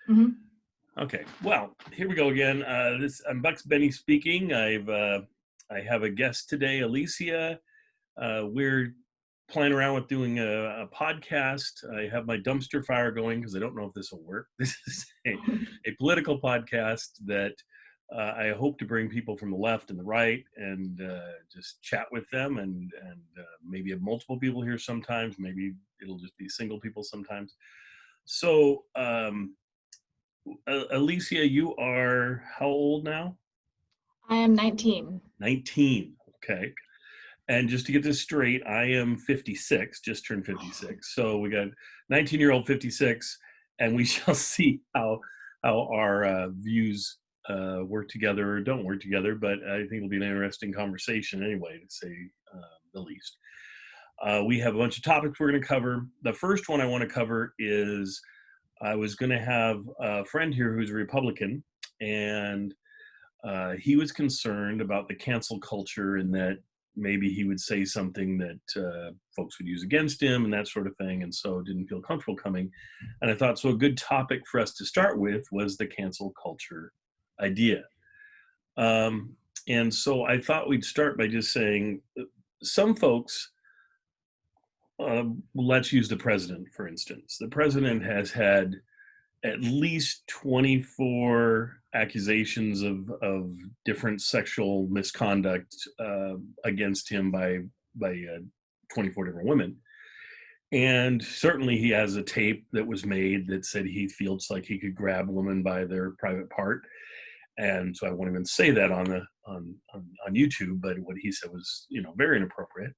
Mhm. Okay, well, here we go again. I'm Bucks Benny speaking. I have a guest today, Alicia. We're playing around with doing a podcast. I have my dumpster fire going because I don't know if this will work. This is a political podcast that I hope to bring people from the left and the right and just chat with them and maybe have multiple people here sometimes. Maybe it'll just be single people sometimes. So, Alicia, you are how old now? I am 19. 19. Okay. And just to get this straight, I am 56, just turned 56. So we got 19-year-old 56, and we shall see how our views work together or don't work together. But I think it'll be an interesting conversation anyway, to say the least. We have a bunch of topics we're going to cover. The first one I want to cover is I was going to have a friend here who's a Republican, and he was concerned about the cancel culture and that maybe he would say something that folks would use against him and that sort of thing, and so didn't feel comfortable coming. And I thought, so a good topic for us to start with was the cancel culture idea. And so I thought we'd start by just saying some folks, let's use the president, for instance. The president has had at least 24 accusations of different sexual misconduct against him by 24 different women. And certainly he has a tape that was made that said he feels like he could grab women by their private part. And so I won't even say that on YouTube, but what he said was, very inappropriate.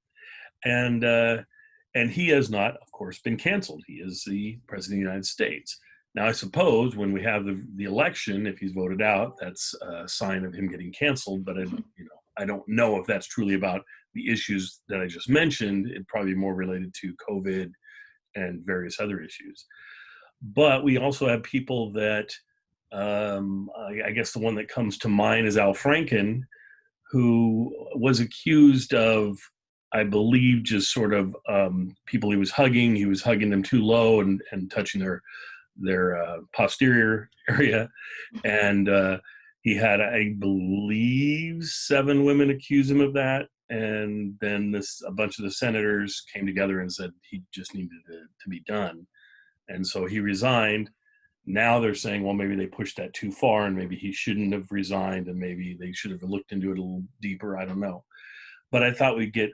And he has not, of course, been canceled. He is the president of the United States. Now, I suppose when we have the election, if he's voted out, that's a sign of him getting canceled. But I don't know if that's truly about the issues that I just mentioned. It'd probably be more related to COVID and various other issues. But we also have people that, I guess the one that comes to mind is Al Franken, who was accused of, I believe, just sort of people he was hugging. He was hugging them too low and touching their posterior area, and he had, I believe, 7 women accuse him of that. And then a bunch of the senators came together and said he just needed to be done, and so he resigned. Now they're saying, well, maybe they pushed that too far and maybe he shouldn't have resigned and maybe they should have looked into it a little deeper. I don't know. But I thought we'd get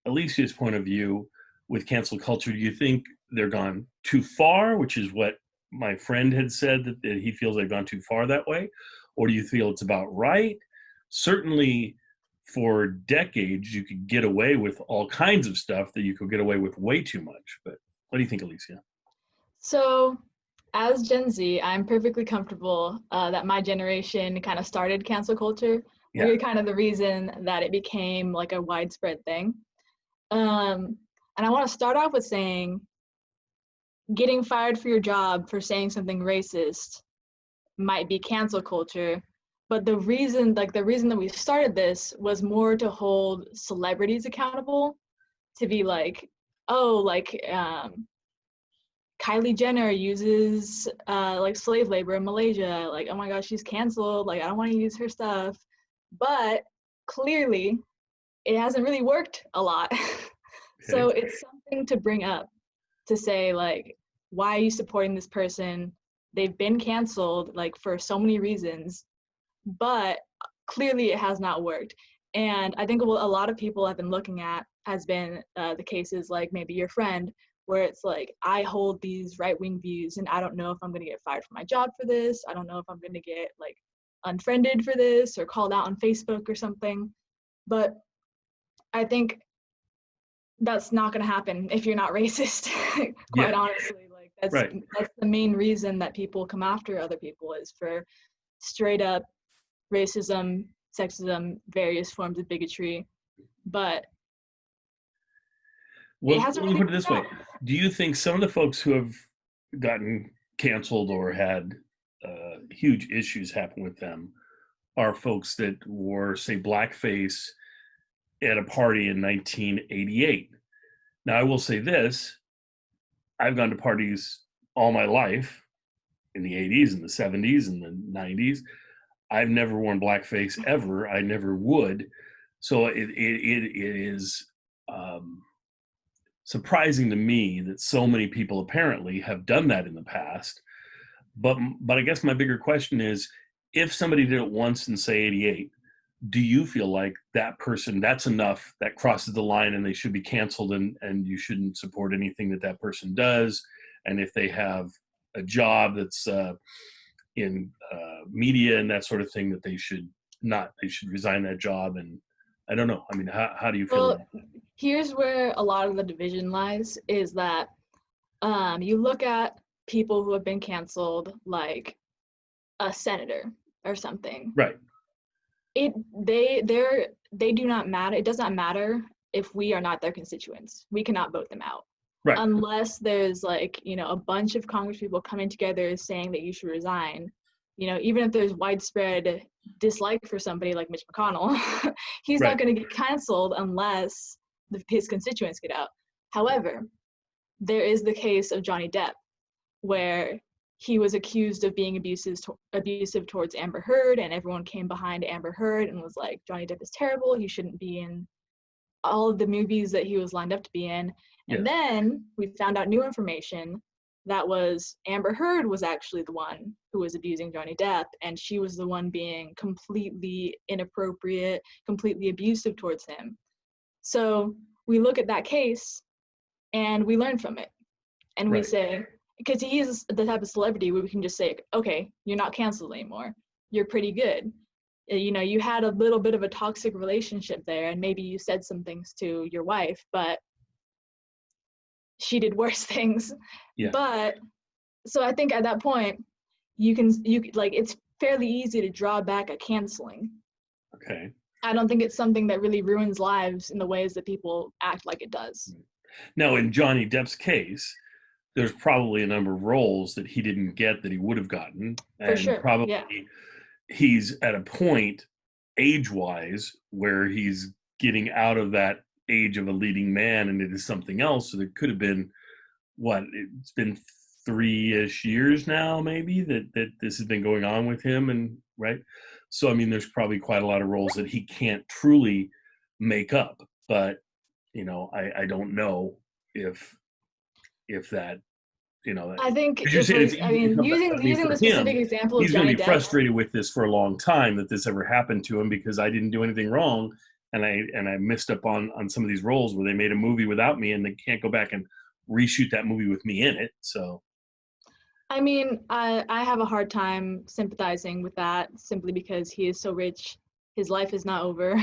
Alicia's point of view with cancel culture. Do you think they're gone too far, which is what my friend had said, that he feels they've gone too far that way? Or do you feel it's about right? Certainly for decades, you could get away with all kinds of stuff that you could get away with way too much. But what do you think, Alicia? So, as Gen Z, I'm perfectly comfortable that my generation kind of started cancel culture. Yeah. We're kind of the reason that it became like a widespread thing. And I want to start off with saying getting fired for your job for saying something racist might be cancel culture, but the reason that we started this was more to hold celebrities accountable, to be like, oh, like Kylie Jenner uses like slave labor in Malaysia, like, oh my gosh, she's canceled, like I don't want to use her stuff. But clearly it hasn't really worked a lot. So it's something to bring up, to say like, why are you supporting this person? They've been canceled like for so many reasons, but clearly it has not worked. And I think what a lot of people have been looking at has been the cases like maybe your friend, where it's like, I hold these right-wing views and I don't know if I'm going to get fired from my job for this. I don't know if I'm going to get like unfriended for this or called out on Facebook or something. But I think that's not going to happen if you're not racist. Quite honestly, like that's the main reason that people come after other people, is for straight up racism, sexism, various forms of bigotry. But well, let me put it this way: do you think some of the folks who have gotten canceled or had huge issues happen with them are folks that wore, say, blackface at a party in 1988? Now, I will say this: I've gone to parties all my life, in the 80s and the 70s and the 90s. I've never worn blackface ever. I never would. So it is surprising to me that so many people apparently have done that in the past. But I guess my bigger question is, if somebody did it once in say 88, do you feel like that person, that's enough, that crosses the line and they should be canceled, and you shouldn't support anything that that person does? And if they have a job that's in media and that sort of thing, that they should resign that job? And I don't know. I mean, how do you feel? Well, here's where a lot of the division lies, is that you look at people who have been canceled, like a senator or something. Right. They do not matter. It does not matter if we are not their constituents. We cannot vote them out. Right. Unless there's like, a bunch of Congress people coming together saying that you should resign. Even if there's widespread dislike for somebody like Mitch McConnell, he's Right. not going to get canceled unless his constituents get out. However, there is the case of Johnny Depp, where he was accused of being abusive towards Amber Heard, and everyone came behind Amber Heard and was like, Johnny Depp is terrible. He shouldn't be in all of the movies that he was lined up to be in. And then we found out new information that was Amber Heard was actually the one who was abusing Johnny Depp, and she was the one being completely inappropriate, completely abusive towards him. So we look at that case and we learn from it. And we say, because he is the type of celebrity where we can just say, okay, you're not canceled anymore. You're pretty good. You had a little bit of a toxic relationship there, and maybe you said some things to your wife, but she did worse things. Yeah. But so I think at that point, you can like, it's fairly easy to draw back a canceling. Okay. I don't think it's something that really ruins lives in the ways that people act like it does. Now, in Johnny Depp's case, there's probably a number of roles that he didn't get that he would have gotten. And For sure. Probably he's at a point age-wise where he's getting out of that age of a leading man and it is something else. So there could have been, it's been 3-ish years now maybe that this has been going on with him, and right? So I mean, there's probably quite a lot of roles that he can't truly make up. But I don't know if that, I think using the specific example of he's going Johnny to be Depp, frustrated with this for a long time, that this ever happened to him, because I didn't do anything wrong, and I missed up on some of these roles where they made a movie without me and they can't go back and reshoot that movie with me in it. So I mean, I have a hard time sympathizing with that, simply because he is so rich. His life is not over.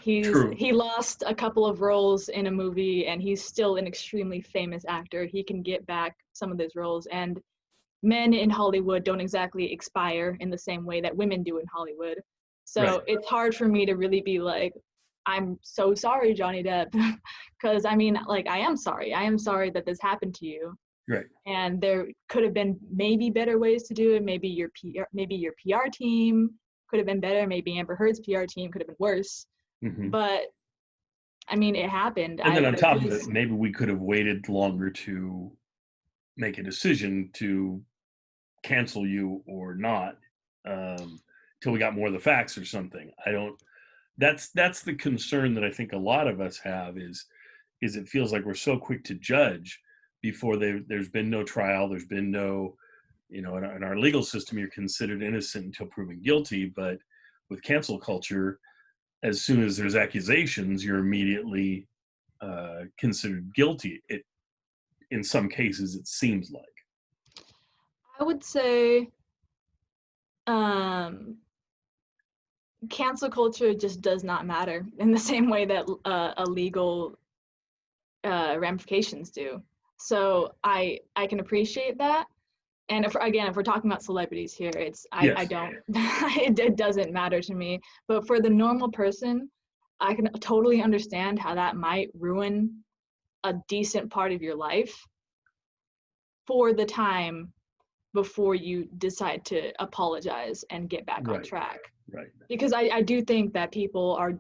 He lost a couple of roles in a movie, and he's still an extremely famous actor. He can get back some of those roles, and men in Hollywood don't exactly expire in the same way that women do in Hollywood. So It's hard for me to really be like, I'm so sorry, Johnny Depp, because I mean, like, I am sorry that this happened to you. Right. And there could have been maybe better ways to do it. Maybe your PR team could have been better. Maybe Amber Heard's PR team could have been worse. Mm-hmm. But I mean, it happened. And then on top of it, maybe we could have waited longer to make a decision to cancel you or not, till we got more of the facts or something. That's the concern that I think a lot of us have, is it feels like we're so quick to judge before there's been no trial, there's been no, in our legal system, you're considered innocent until proven guilty. But with cancel culture, as soon as there's accusations, you're immediately considered guilty. In some cases, it seems like. I would say cancel culture just does not matter in the same way that legal ramifications do. So I can appreciate that. And if we're talking about celebrities here, I don't, it doesn't matter to me. But for the normal person, I can totally understand how that might ruin a decent part of your life for the time before you decide to apologize and get back on track. Right. Because I do think that people are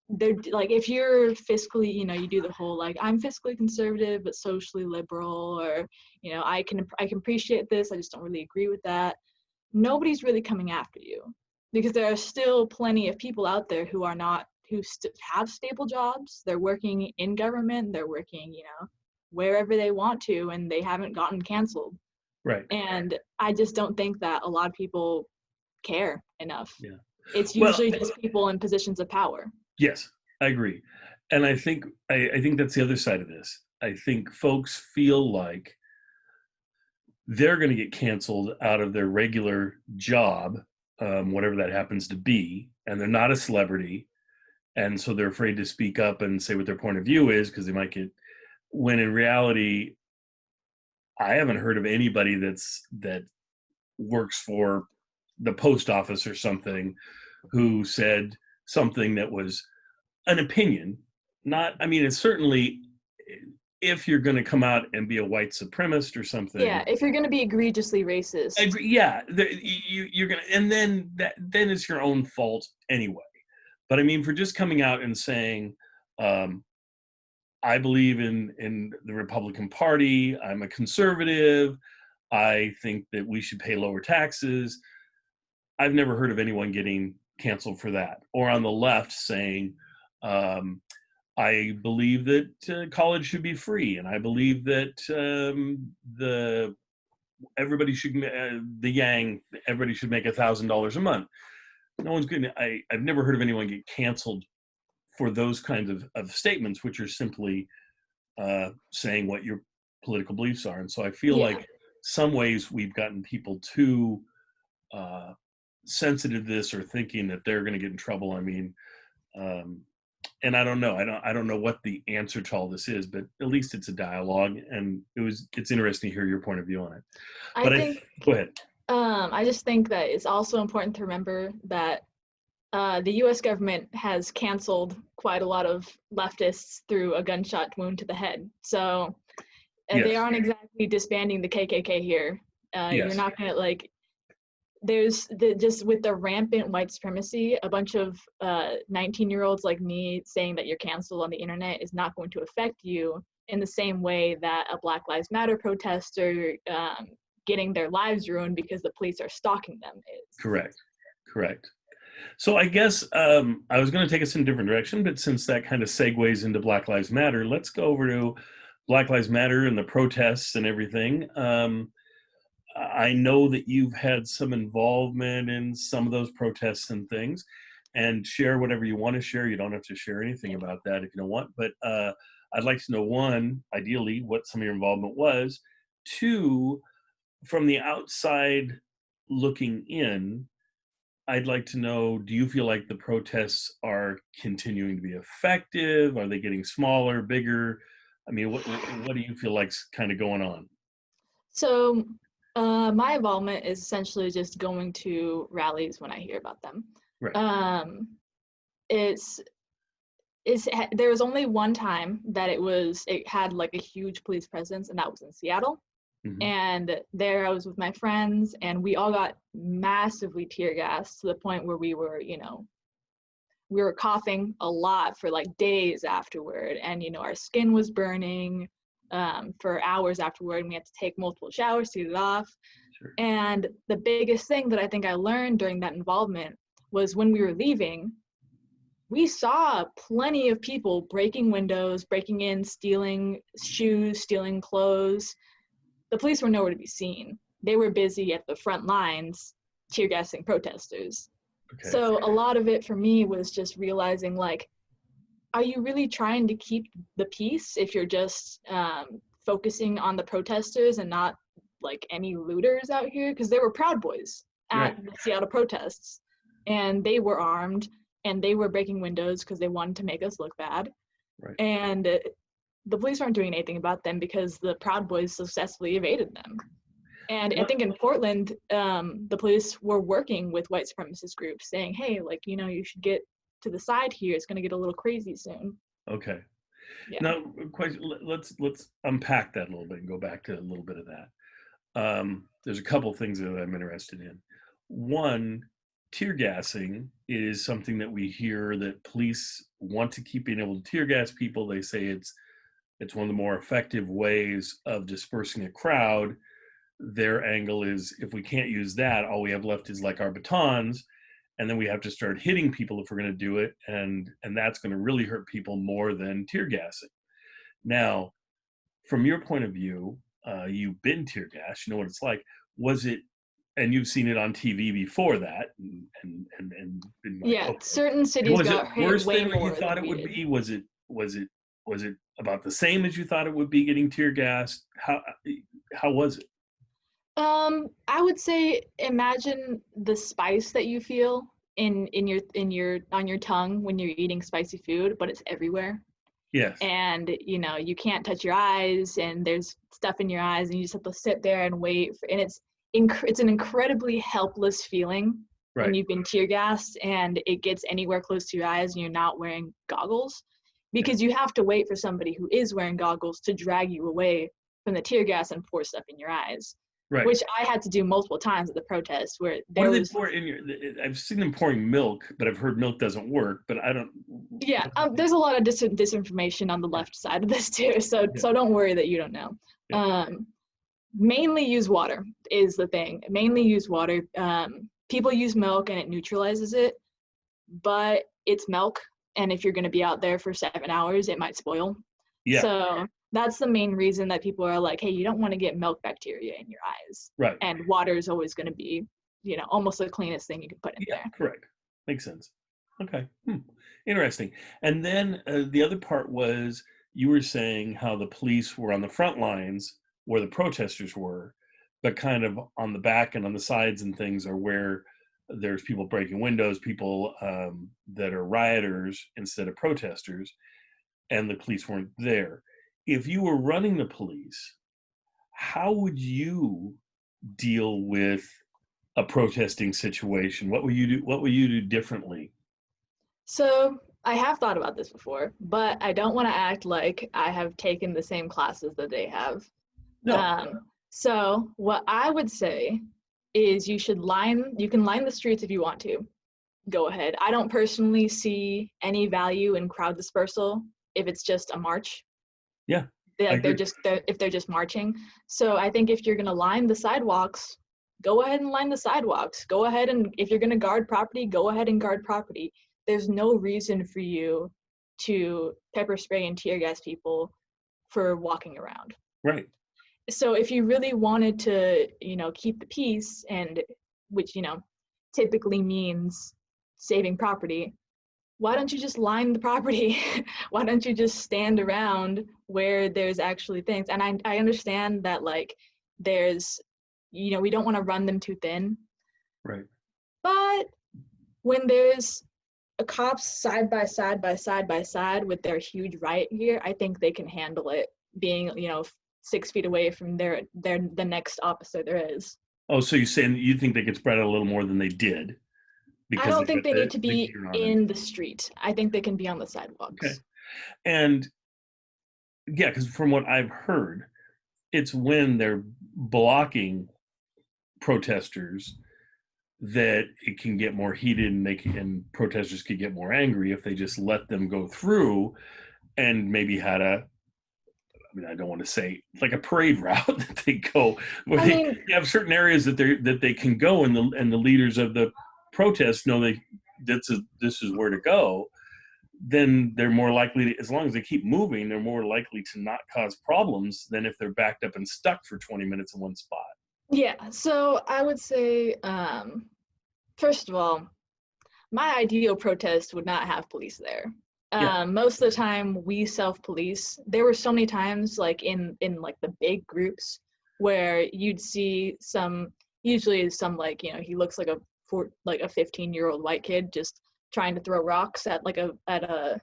they're like, if you're fiscally, you do the whole like, I'm fiscally conservative but socially liberal, or I can appreciate this, I just don't really agree with that. Nobody's really coming after you, because there are still plenty of people out there who have stable jobs. They're working in government, they're working wherever they want to, and they haven't gotten canceled. Right. And I just don't think that a lot of people care enough. Yeah. It's Well, usually just people in positions of power. yes, I agree. And I think that's the other side of this. I think folks feel like they're going to get canceled out of their regular job, whatever that happens to be, and they're not a celebrity. And so they're afraid to speak up and say what their point of view is because they might get, when in reality, I haven't heard of anybody that works for the post office or something who said something that was an opinion. Not, I mean, it's certainly, if you're going to come out and be a white supremacist or something. Yeah, if you're going to be egregiously racist. I agree, yeah, you're going to, and then then it's your own fault anyway. But I mean, for just coming out and saying, I believe in the Republican Party, I'm a conservative, I think that we should pay lower taxes. I've never heard of anyone getting canceled for that. Or on the left saying, I believe that college should be free, and I believe that everybody should make $1,000 a month. No one's going to. I've never heard of anyone get canceled for those kinds of statements, which are simply saying what your political beliefs are. And so I feel like some ways we've gotten people too sensitive to this, or thinking that they're going to get in trouble. I mean, and I don't know. I don't know what the answer to all this is, but at least it's a dialogue, and it's interesting to hear your point of view on it. Go ahead. I just think that it's also important to remember that the U.S. government has canceled quite a lot of leftists through a gunshot wound to the head. So they aren't exactly disbanding the KKK here. You're not going to there's just with the rampant white supremacy, a bunch of 19-year-olds like me saying that you're canceled on the internet is not going to affect you in the same way that a Black Lives Matter protester getting their lives ruined because the police are stalking them is. Correct. So I guess I was going to take us in a different direction, but since that kind of segues into Black Lives Matter, let's go over to Black Lives Matter and the protests and everything. I know that you've had some involvement in some of those protests and things, and share whatever you want to share. You don't have to share anything about that if you don't want, but I'd like to know, one, ideally, what some of your involvement was. Two, from the outside looking in, I'd like to know, do you feel like the protests are continuing to be effective? Are they getting smaller, bigger? I mean, what do you feel like's kind of going on? So my involvement is essentially just going to rallies when I hear about them. Right. There was only one time that it had like a huge police presence, and that was in Seattle. Mm-hmm. And there I was with my friends, and we all got massively tear gassed to the point where we were coughing a lot for like days afterward, and our skin was burning for hours afterward, and we had to take multiple showers to get it off. Sure. And the biggest thing that I think I learned during that involvement was when we were leaving, we saw plenty of people breaking windows, breaking in, stealing shoes, stealing clothes. The police were nowhere to be seen. They were busy at the front lines tear gassing protesters. Okay. So a lot of it for me was just realizing, like, are you really trying to keep the peace if you're just focusing on the protesters and not like any looters out here? Because there were Proud Boys at the Seattle protests, and they were armed, and they were breaking windows because they wanted to make us look bad. Right. And the police weren't doing anything about them because the Proud Boys successfully evaded them. And I think in Portland, the police were working with white supremacist groups saying, hey, like, you should get to the side here. It's going to get a little crazy soon. Okay. Yeah. Now, let's unpack that a little bit and go back to a little bit of that. There's a couple things that I'm interested in. One, tear gassing is something that we hear that police want to keep being able to tear gas people. They say it's one of the more effective ways of dispersing a crowd. Their angle is, if we can't use that, all we have left is like our batons, and then we have to start hitting people if we're going to do it, and that's going to really hurt people more than tear gassing. Now, from your point of view, you've been tear gassed, you know what it's like. Was it, and you've seen it on TV before that, and been like, Yeah, okay. certain And cities was it got hit worse way than what you more thought than it we would did. be? Was it about the same as you thought it would be getting tear gassed? How was it? I would say imagine the spice that you feel in your on your tongue when you're eating spicy food, but it's everywhere. Yes. And you can't touch your eyes, and there's stuff in your eyes, and you just have to sit there and wait and it's an incredibly helpless feeling when Right. you've been tear gassed and it gets anywhere close to your eyes and you're not wearing goggles, Yeah. because you have to wait for somebody who is wearing goggles to drag you away from the tear gas and pour stuff in your eyes, Right. which I had to do multiple times at the protest where What there do they was. pour in your? I've seen them pouring milk, but I've heard milk doesn't work. But I don't. Yeah, there's a lot of disinformation on the left side of this too, so don't worry that you don't know. Yeah. Mainly use water is the thing. Mainly use water. People use milk and it neutralizes it, but it's milk, and if you're going to be out there for 7 hours, it might spoil. Yeah. So that's the main reason that people are like, hey, you don't want to get milk bacteria in your eyes. Right. And water is always going to be, almost the cleanest thing you can put in there. Correct. Makes sense. Okay. Interesting. And then the other part was, you were saying how the police were on the front lines where the protesters were, but kind of on the back and on the sides and things are where there's people breaking windows, people that are rioters instead of protesters, and the police weren't there. If you were running the police, how would you deal with a protesting situation? What will you do? What will you do differently? So I have thought about this before, but I don't want to act like I have taken the same classes that they have. No. So what I would say is you can line the streets if you want to. Go ahead. I don't personally see any value in crowd dispersal if it's just a march. Yeah. If they're just marching. So I think if you're going to line the sidewalks, go ahead and line the sidewalks. Go ahead, and if you're going to guard property, go ahead and guard property. There's no reason for you to pepper spray and tear gas people for walking around. Right. So if you really wanted to, keep the peace, and which, typically means saving property, why don't you just line the property? Why don't you just stand around where there's actually things? And I understand that, like, there's, we don't want to run them too thin. Right. But when there's a cops side by side with their huge riot gear, I think they can handle it being, 6 feet away from the next officer there is. Oh, so you're saying you think they could spread out a little more than they did? I don't think they need to be in the street. I think they can be on the sidewalks. Okay. And yeah, because from what I've heard, it's when they're blocking protesters that it can get more heated, and protesters could get more angry if they just let them go through and maybe had I don't want to say like a parade route that they go, where they have certain areas that they can go, and the leaders of the protests know this is where to go. Then they're more likely to, as long as they keep moving, they're more likely to not cause problems than if they're backed up and stuck for 20 minutes in one spot. Yeah, so I would say, first of all, my ideal protest would not have police there. Most of the time we self-police. There were so many times, like in like the big groups, where you'd see usually some, like, he looks like a 15-year-old white kid just trying to throw rocks at I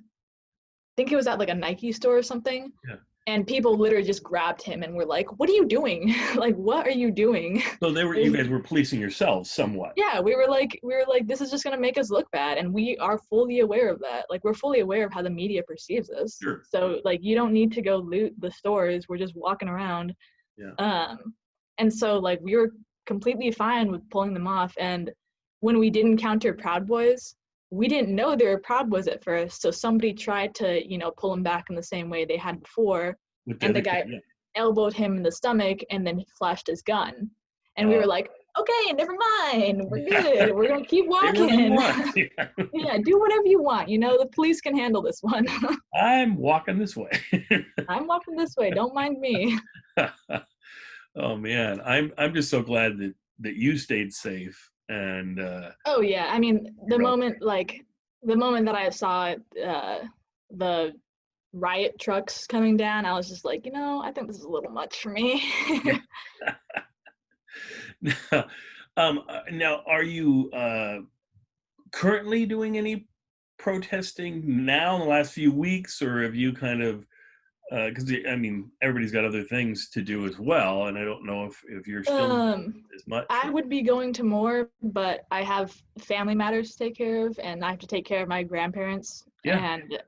think it was at like a Nike store or something. Yeah. And people literally just grabbed him and were like, "What are you doing? Like, what are you doing?" So you guys were policing yourselves somewhat. Yeah, we were like, this is just gonna make us look bad, and we are fully aware of that. Like, we're fully aware of how the media perceives us. Sure. So, like, you don't need to go loot the stores. We're just walking around. Yeah. And so, like, we were completely fine with pulling them off. And when we didn't counter Proud Boys, we didn't know they were Proud Boys at first. So somebody tried to, pull them back in the same way they had before. And the guy elbowed him in the stomach and then flashed his gun. And we were like, okay, never mind. We're good. We're going to keep walking. Yeah, do whatever you want. The police can handle this one. I'm walking this way. I'm walking this way. Don't mind me. Oh man, I'm just so glad that you stayed safe. And oh yeah, I mean the moment that I saw the riot trucks coming down, I was just like, I think this is a little much for me. Now, are you currently doing any protesting now in the last few weeks, or have you kind of, because I mean, everybody's got other things to do as well, and I don't know if you're still as much. I would be going to more, but I have family matters to take care of, and I have to take care of my grandparents. Yeah. And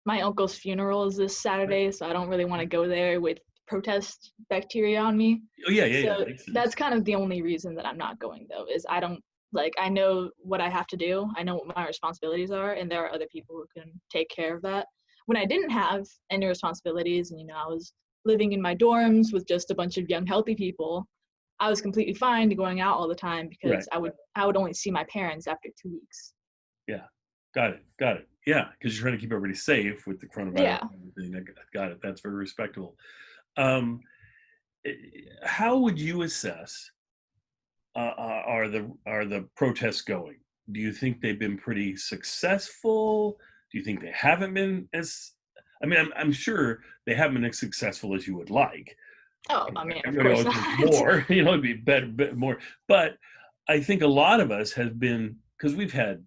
my uncle's funeral is this Saturday, so I don't really want to go there with protest bacteria on me. Oh yeah. So that's kind of the only reason that I'm not going, though, is I don't, I know what I have to do. I know what my responsibilities are, and there are other people who can take care of that. When I didn't have any responsibilities and, I was living in my dorms with just a bunch of young, healthy people, I was completely fine going out all the time because I would only see my parents after 2 weeks. Yeah. Got it. Yeah, because you're trying to keep everybody safe with the coronavirus. Yeah. And everything. Got it. That's very respectable. How would you assess are the protests going? Do you think they've been pretty successful? Do you think they haven't been as? I mean, I'm sure they haven't been as successful as you would like. Oh, I mean, everybody always wants more. It'd be better, bit more. But I think a lot of us have been, because we've had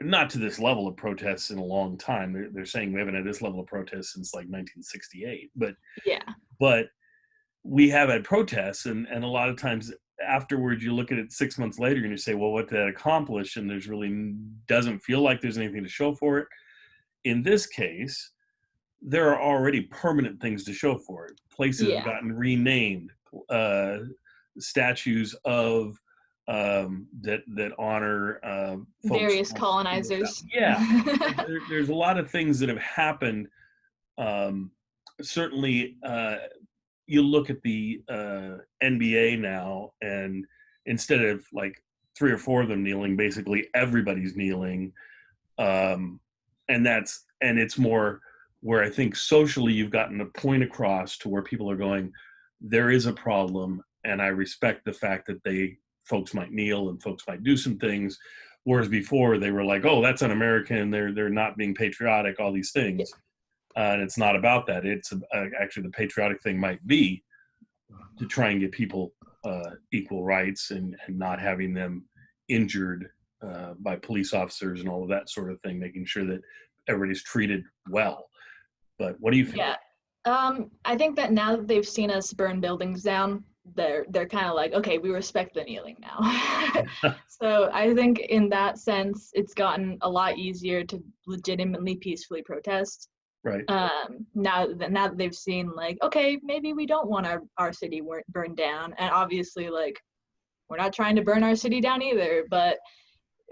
not to this level of protests in a long time. They're saying we haven't had this level of protests since like 1968. But yeah. But we have had protests, and a lot of times afterwards you look at it 6 months later and you say, well, what did that accomplish? And there's really doesn't feel like there's anything to show for it. In this case, there are already permanent things to show for it. Places have gotten renamed, statues of that honor folks, various colonizers. Yeah. There's a lot of things that have happened. Certainly, you look at the NBA now, and instead of like 3 or 4 of them kneeling, basically everybody's kneeling, and it's more where I think socially you've gotten a point across to where people are going, there is a problem, and I respect the fact that folks might kneel and folks might do some things, whereas before they were like, oh, that's un-American, they're not being patriotic, all these things. And it's not about that. It's actually the patriotic thing might be to try and get people equal rights and not having them injured by police officers and all of that sort of thing, making sure that everybody's treated well. But what do you feel? Yeah, I think that now that they've seen us burn buildings down, they're kind of like, okay, we respect the kneeling now. So I think in that sense, it's gotten a lot easier to legitimately peacefully protest. Right. Now that they've seen, like, okay, maybe we don't want our city burned down, and obviously, like, we're not trying to burn our city down either, but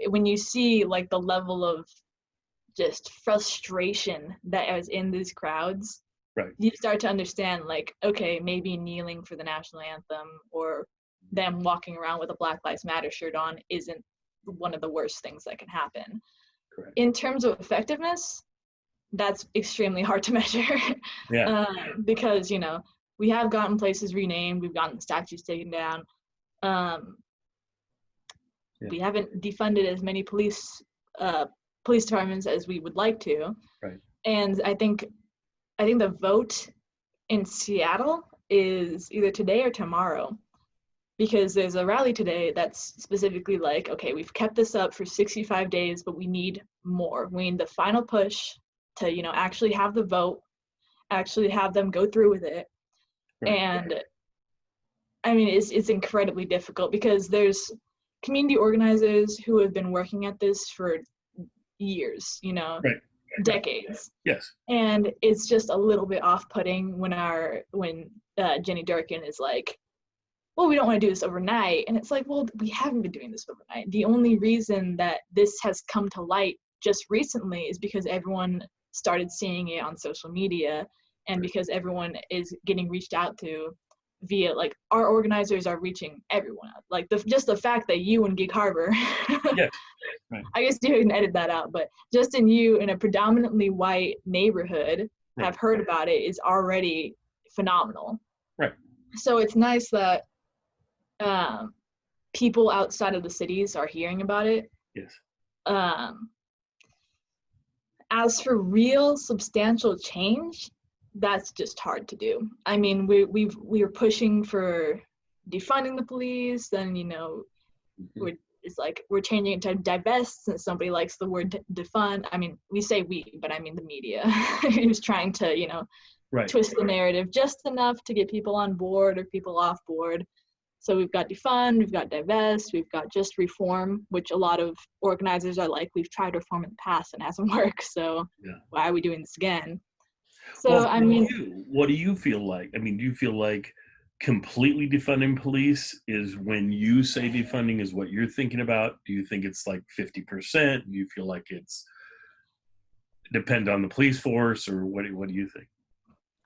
when you see like the level of just frustration that is in these crowds, right, you start to understand, like, okay, maybe kneeling for the national anthem or them walking around with a Black Lives Matter shirt on isn't one of the worst things that can happen. Correct. In terms of effectiveness, that's extremely hard to measure. Because, we have gotten places renamed, we've gotten statues taken down. We haven't defunded as many police departments as we would like to. Right. And I think the vote in Seattle is either today or tomorrow, because there's a rally today that's specifically like, okay, we've kept this up for 65 days, but we need more. We need the final push to, actually have the vote, actually have them go through with it. Right. And I mean, it's incredibly difficult because there's community organizers who have been working at this for years, right. Decades. Yes. And it's just a little bit off-putting when Jenny Durkin is like, well, we don't want to do this overnight. And it's like, well, we haven't been doing this overnight. The only reason that this has come to light just recently is because everyone started seeing it on social media, and because everyone is getting reached out to via, like, our organizers are reaching everyone out. Like, just the fact that you and Gig Harbor, Yes. Right. I guess you can edit that out, but just in you in a predominantly white neighborhood Right. have heard about it is already phenomenal. Right. So it's nice that people outside of the cities are hearing about it. Yes. As for real substantial change, that's just hard to do. I mean, we're pushing for defunding the police, and we're changing it to divest, since somebody likes the word defund. I mean, we say we, but I mean the media who's trying to Right. twist the narrative just enough to get people on board or people off board. So we've got defund, we've got divest, we've got just reform, which a lot of organizers are like, we've tried reform in the past and it hasn't worked, so why are we doing this again? So, well, I mean, what do you feel like? I mean, do you feel like completely defunding police is, when you say defunding, is what you're thinking about? Do you think it's like 50%? Do you feel like it's depend on the police force, or what do you think?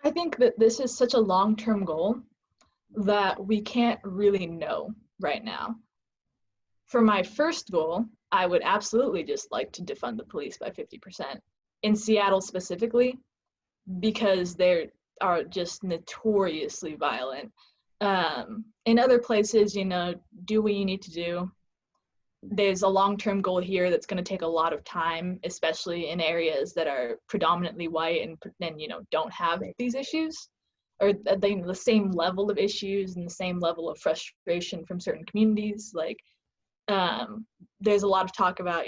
I think that this is such a long-term goal that we can't really know right now. For my first goal, I would absolutely just like to defund the police by 50%. In Seattle specifically, because they are just notoriously violent. In other places, do what you need to do. There's a long-term goal here that's going to take a lot of time, especially in areas that are predominantly white and don't have these issues, or the same level of issues and the same level of frustration from certain communities. Like, there's a lot of talk about,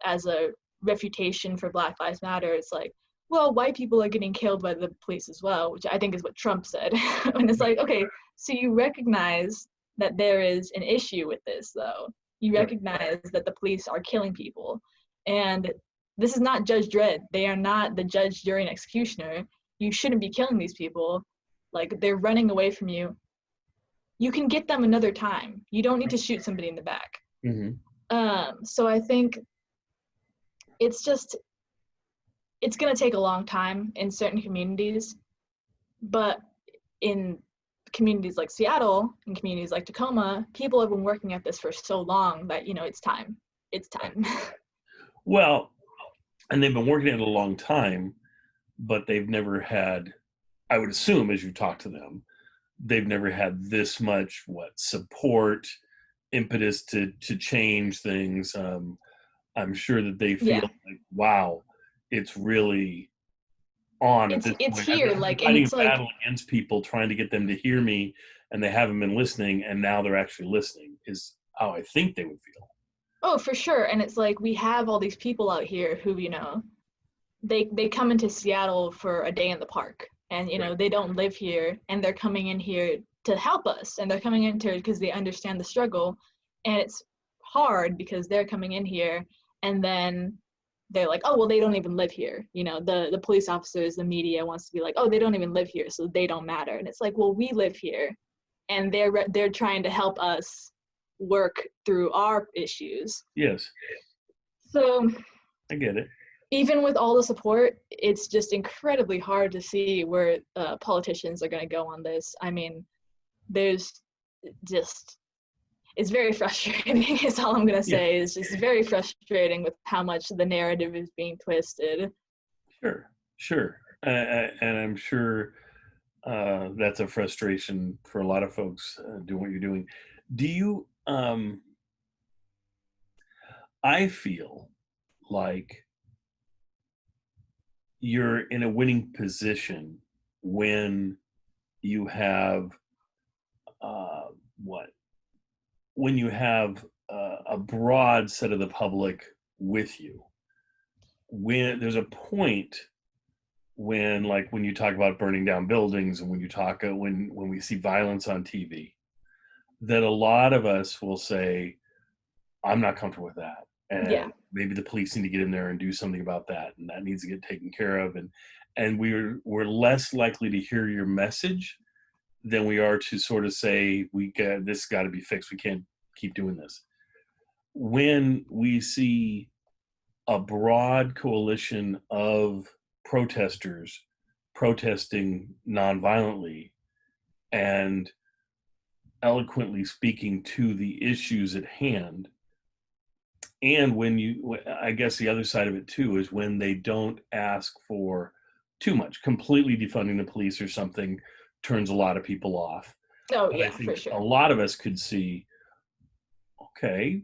as a refutation for Black Lives Matter, it's like, well, white people are getting killed by the police as well, which I think is what Trump said. And it's like, okay, so you recognize that there is an issue with this, though. You recognize that the police are killing people. And this is not Judge Dredd. They are not the judge, jury, and executioner. You shouldn't be killing these people. Like, they're running away from you. You can get them another time. You don't need to shoot somebody in the back. Mm-hmm. So I think it's going to take a long time in certain communities, but in communities like Seattle and communities like Tacoma, people have been working at this for so long that, it's time. It's time. Well, and they've been working at it a long time, but they've never had, I would assume, as you talk to them, they've never had this much support, impetus to change things. I'm sure that they feel like, wow, it's really on at this point. It's here, like, fighting it's a battle against people, trying to get them to hear me, and they haven't been listening, and now they're actually listening, is how I think they would feel. Oh, for sure. And it's like, we have all these people out here who, they come into Seattle for a day in the park, and they don't live here, and they're coming in here to help us, and they're coming in here because they understand the struggle. And it's hard because they're coming in here, and then they're like, oh, well, they don't even live here. The police officers, the media wants to be like, oh, they don't even live here, so they don't matter. And it's like, well, we live here, and they're trying to help us work through our issues. Yes. So I get it. Even with all the support, it's just incredibly hard to see where politicians are going to go on this. I mean, it's very frustrating is all I'm going to say. It's just very frustrating with how much the narrative is being twisted. Sure. And I'm sure that's a frustration for a lot of folks doing what you're doing. Do you, I feel like you're in a winning position when you have when you have a broad set of the public with you. When there's a point when you talk about burning down buildings, and when you talk when we see violence on TV, that a lot of us will say, I'm not comfortable with that, and maybe the police need to get in there and do something about that, and that needs to get taken care of, and we're less likely to hear your message than we are to sort of say this got to be fixed. We can't keep doing this. When we see a broad coalition of protesters protesting nonviolently and eloquently speaking to the issues at hand, and I guess the other side of it too is when they don't ask for too much. Completely defunding the police or something turns a lot of people off. Oh But I yeah, for think a sure. lot of us could see, okay,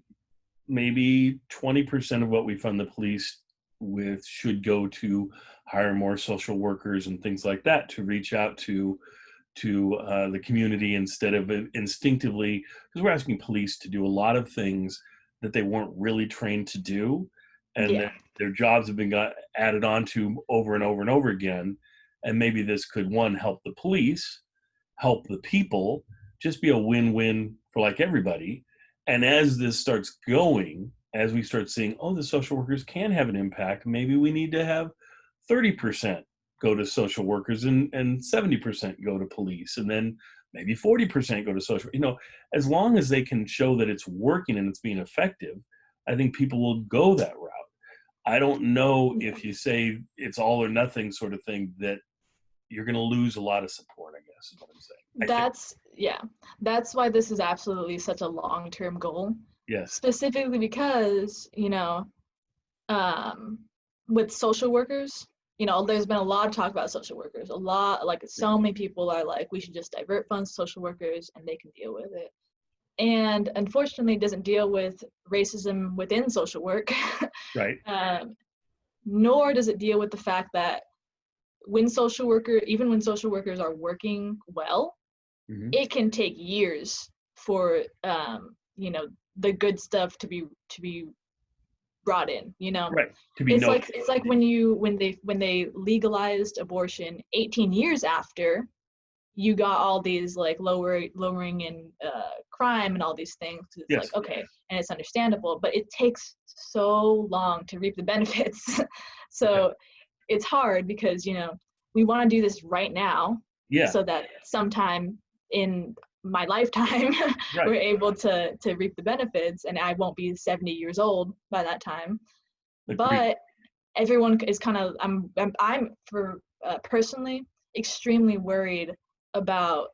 maybe 20% of what we fund the police with should go to hire more social workers and things like that to reach out to the community instead of instinctively, because we're asking police to do a lot of things that they weren't really trained to do, and that Yeah. their jobs have been added on to over and over and over again. And maybe this could, one, help the police, help the people, just be a win-win for like everybody. And as this starts going, as we start seeing, oh, the social workers can have an impact, maybe we need to have 30% go to social workers and 70% go to police, and then maybe 40% go to social. As long as they can show that it's working and it's being effective, I think people will go that route. I don't know if you say it's all or nothing sort of thing, that you're going to lose a lot of support, I guess is what I'm saying. I think. That's why this is absolutely such a long-term goal. Yes. Specifically because, with social workers, there's been a lot of talk about social workers. A lot, like so many people are like, we should just divert funds to social workers and they can deal with it. And unfortunately, it doesn't deal with racism within social work. Right. Nor does it deal with the fact that even when social workers are working well, Mm-hmm. it can take years for the good stuff to be brought in. Right. To be It's noticed. like when they legalized abortion 18 years after, you got all these like lowering in crime and all these things. It's Yes. like, okay, and it's understandable, but it takes so long to reap the benefits. So Okay. it's hard because we want to do this right now, Yeah. so that sometime in my lifetime Right. we're able to reap the benefits, and I won't be 70 years old by that time. Agreed. But everyone is kind of I'm for personally extremely worried about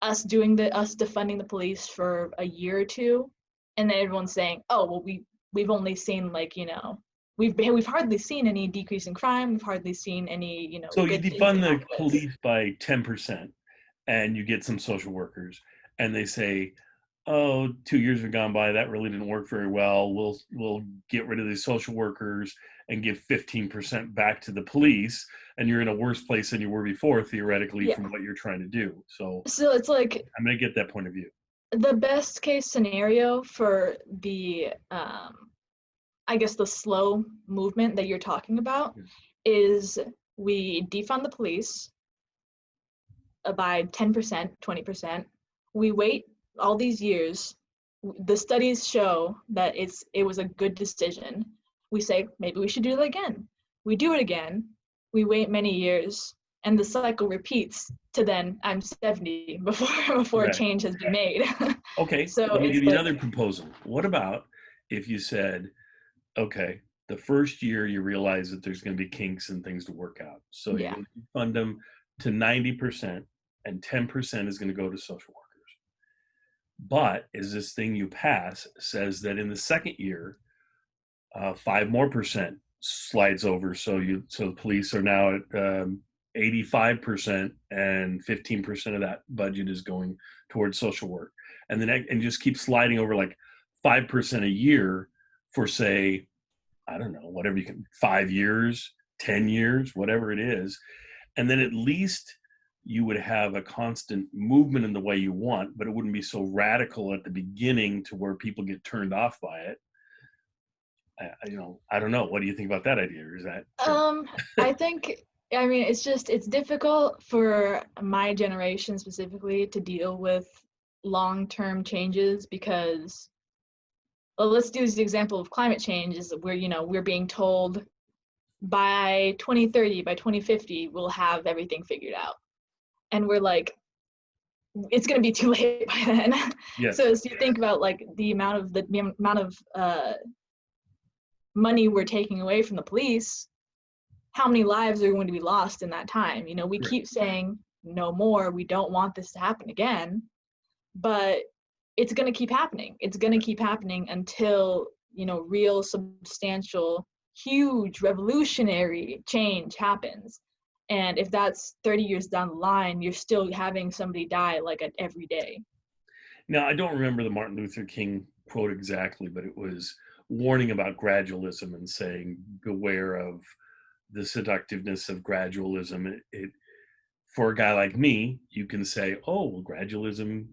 us defunding the police for a year or two, and then everyone's saying, oh well, we've only seen we've hardly seen any decrease in crime, we've hardly seen any So you good things defund happen the with this. police by 10%, and you get some social workers, and they say, oh, 2 years have gone by, that really didn't work very well. We'll get rid of these social workers and give 15% back to the police, and you're in a worse place than you were before, theoretically, Yeah. from what you're trying to do. So it's like I'm going to get that point of view. the best case scenario for the I guess the slow movement that you're talking about is we defund the police by 10%, 20%. We wait all these years. The studies show that it was a good decision. We say, maybe we should do it again. We do it again. We wait many years, and the cycle repeats to then I'm 70 before a change has been made. Okay, So let me it's give you like, another proposal. What about if you said, okay, the first year you realize that there's going to be kinks and things to work out. So you're yeah, going to fund them to 90%, and 10% is going to go to social workers. But as this thing you pass says that in the second year, 5% more slides over. So the police are now at 85%, and 15% of that budget is going towards social work. And then and just keep sliding over like 5% a year for, say, I don't know, whatever you can, 5 years, 10 years, whatever it is. And then at least you would have a constant movement in the way you want, but it wouldn't be so radical at the beginning to where people get turned off by it. I don't know. What do you think about that idea? Or is that? I think, it's difficult for my generation specifically to deal with long-term changes because, well, let's use the example of climate change, is where, we're being told by 2030, by 2050, we'll have everything figured out. and we're like, it's going to be too late by then. Yes. So as you think about like the amount of money we're taking away from the police, how many lives are going to be lost in that time? You know, we keep saying no more, we don't want this to happen again, but it's going to keep happening. It's going to keep happening until, you know, real substantial, huge revolutionary change happens. And if that's 30 years down the line, you're still having somebody die like every day. Now, I don't remember the Martin Luther King quote exactly, but it was warning about gradualism and saying, beware of the seductiveness of gradualism. For a guy like me, you can say, oh, well, gradualism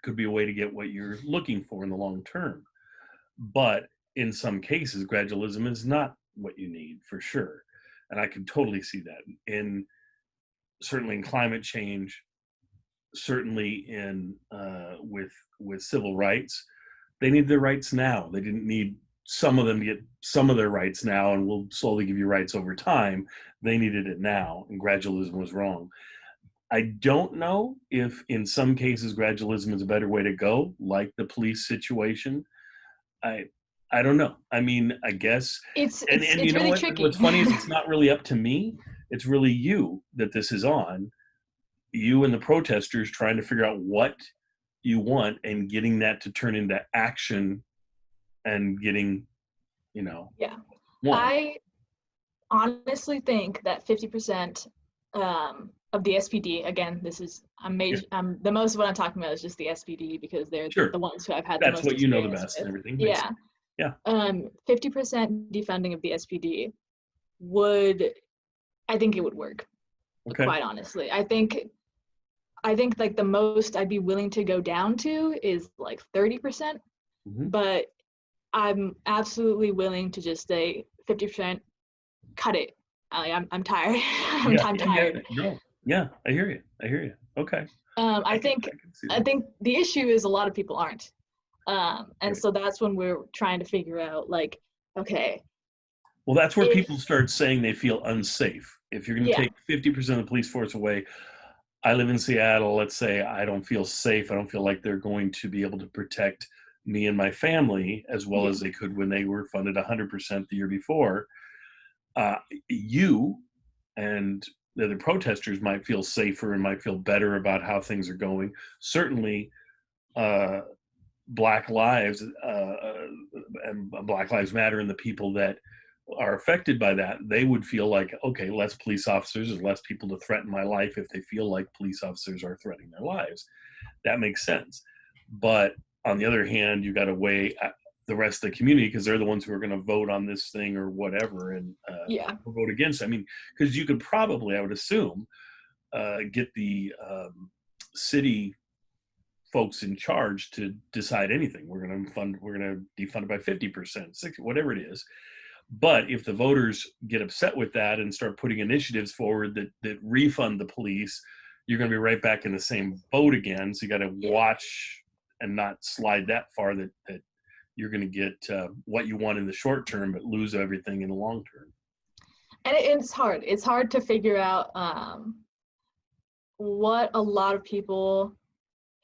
could be a way to get what you're looking for in the long term. But in some cases, gradualism is not what you need, for sure. And I can totally see that certainly in climate change, certainly in with civil rights. They need their rights now. They didn't need some of them to get some of their rights now, and we'll slowly give you rights over time. They needed it now, and gradualism was wrong. I don't know if in some cases gradualism is a better way to go, like the police situation. I don't know. I mean, I guess It's you know really what? tricky. What's funny is it's not really up to me. It's really you that this is on. You and the protesters trying to figure out what you want and getting that to turn into action and getting, you know. Yeah. One. I honestly think that 50% of the SPD, again, this is the most of what I'm talking about is just the SPD because they're the ones who I've had the most That's what you know the experience best with. and everything. Yeah. Yeah. 50% defunding of the SPD I think it would work. Okay. Quite honestly. I think like the most I'd be willing to go down to is like 30%, but I'm absolutely willing to just say 50%, cut it. I'm tired. I'm tired. No. Yeah, I hear you. Okay. I think the issue is a lot of people aren't. And so that's when we're trying to figure out like, okay. Well, that's where people start saying they feel unsafe. If you're going to take 50% of the police force away, I live in Seattle, let's say I don't feel safe. I don't feel like they're going to be able to protect me and my family as well as they could when they were funded 100% the year before. You and the other protesters might feel safer and might feel better about how things are going. Certainly, Black Lives and Black Lives Matter and the people that are affected by that, they would feel like, okay, less police officers or less people to threaten my life if they feel like police officers are threatening their lives. That makes sense. But on the other hand, you got to weigh the rest of the community because they're the ones who are going to vote on this thing or whatever and vote against. I mean, because you could probably, I would assume, get the city folks in charge to decide anything. We're going to defund it by 50%, 60%, whatever it is. But if the voters get upset with that and start putting initiatives forward that refund the police, you're going to be right back in the same boat again. So you got to watch and not slide that far that you're going to get what you want in the short term, but lose everything in the long term. And it's hard. It's hard to figure out what a lot of people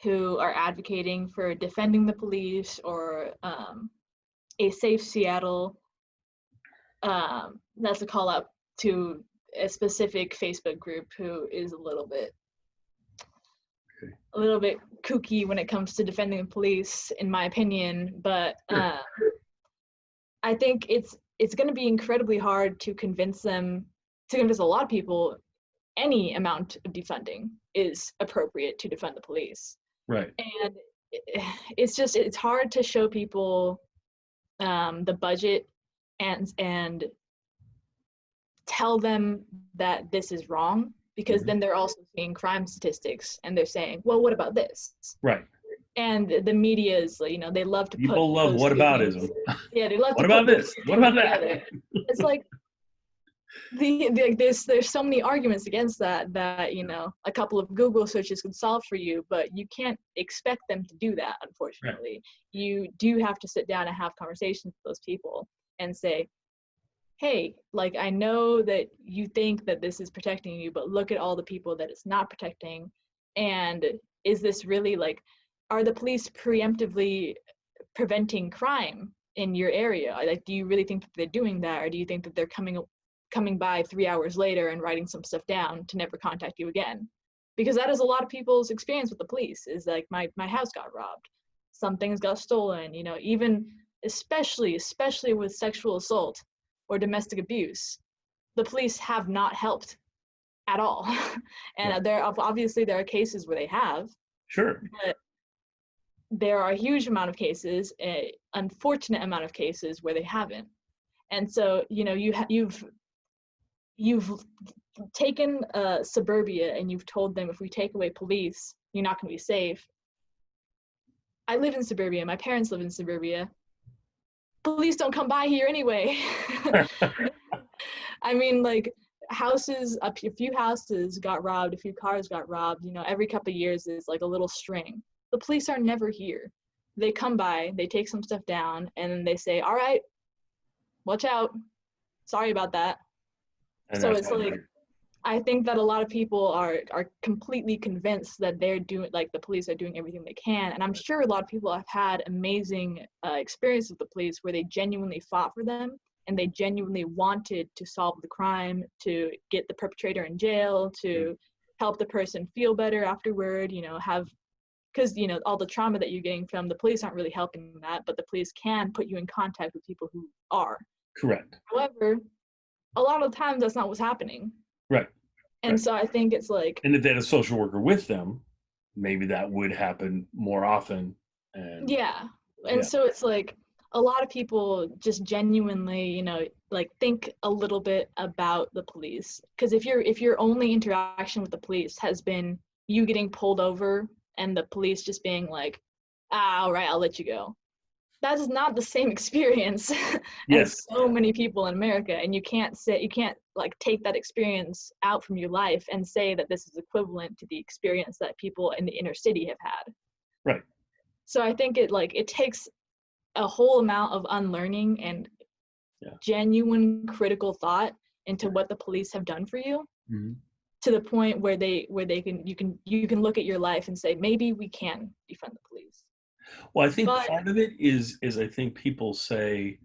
who are advocating for defending the police or a safe Seattle, that's a call out to a specific Facebook group who is a little bit kooky when it comes to defending the police, in my opinion. But I think it's going to be incredibly hard to convince a lot of people any amount of defunding is appropriate to defund the police. Right. And it's hard to show people the budget and tell them that this is wrong, because then they're also seeing crime statistics and they're saying, well, what about this? Right. And the media is, they love to people love whataboutism. Yeah, they love what about this? What about that? It's like there's so many arguments against that a couple of Google searches can solve for you, but you can't expect them to do that, unfortunately. Right. You do have to sit down and have conversations with those people and say, hey, like, I know that you think that this is protecting you, but look at all the people that it's not protecting. And is this really like, are the police preemptively preventing crime in your area? Like, do you really think that they're doing that? Or do you think that they're coming by 3 hours later and writing some stuff down to never contact you again? Because that is a lot of people's experience with the police, is like, my house got robbed, some things got stolen, you know, even especially with sexual assault or domestic abuse, the police have not helped at all. And Right. obviously there are cases where they have, Sure. but there are a huge amount of cases, unfortunate amount of cases where they haven't. And so, you know, you've taken suburbia and you've told them, if we take away police, you're not going to be safe. I live in suburbia. My parents live in suburbia. Police don't come by here anyway. I mean, like, a few houses got robbed, a few cars got robbed, you know, every couple of years is like a little string. The police are never here. They come by, they take some stuff down, and then they say, all right, watch out. Sorry about that. And So that's it's all like, right. I think that a lot of people are completely convinced that they're doing, like, the police are doing everything they can. And I'm sure a lot of people have had amazing experience with the police where they genuinely fought for them and they genuinely wanted to solve the crime, to get the perpetrator in jail, to help the person feel better afterward, you know, because, you know, all the trauma that you're getting from the police aren't really helping that, but the police can put you in contact with people who are. Correct. However, a lot of times that's not what's happening. Right. And Right. so I think it's like, And if they had a social worker with them, maybe that would happen more often. And yeah. And yeah, so it's like, a lot of people just genuinely, you know, like, think a little bit about the police. Because if your only interaction with the police has been you getting pulled over and the police just being like, ah, all right, I'll let you go. That is not the same experience yes, as so many people in America. And you can't like take that experience out from your life and say that this is equivalent to the experience that people in the inner city have had. right. So I think it takes a whole amount of unlearning and Yeah. genuine critical thought into what the police have done for you, Mm-hmm. to the point where you can look at your life and say, maybe we can defund the police. Well, I think But part of it is I think people say,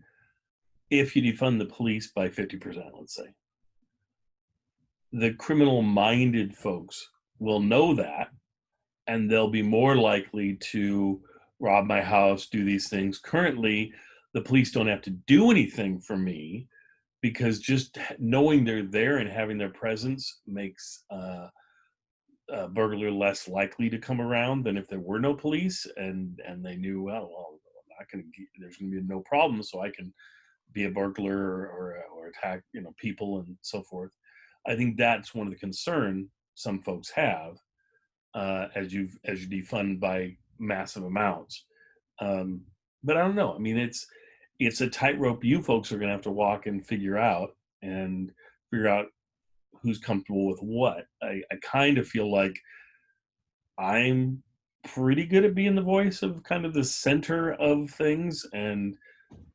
if you defund the police by 50%, let's say, the criminal minded folks will know that, and they'll be more likely to rob my house, do these things. Currently, the police don't have to do anything for me, because just knowing they're there and having their presence makes a burglar less likely to come around than if there were no police, and they knew, well, I'm not going to, there's going to be no problem, so I can be a burglar, or attack, you know, people and so forth. I think that's one of the concern some folks have, as you defund by massive amounts. But I don't know. I mean, it's a tightrope you folks are going to have to walk and figure out who's comfortable with what. I kind of feel like I'm pretty good at being the voice of kind of the center of things, and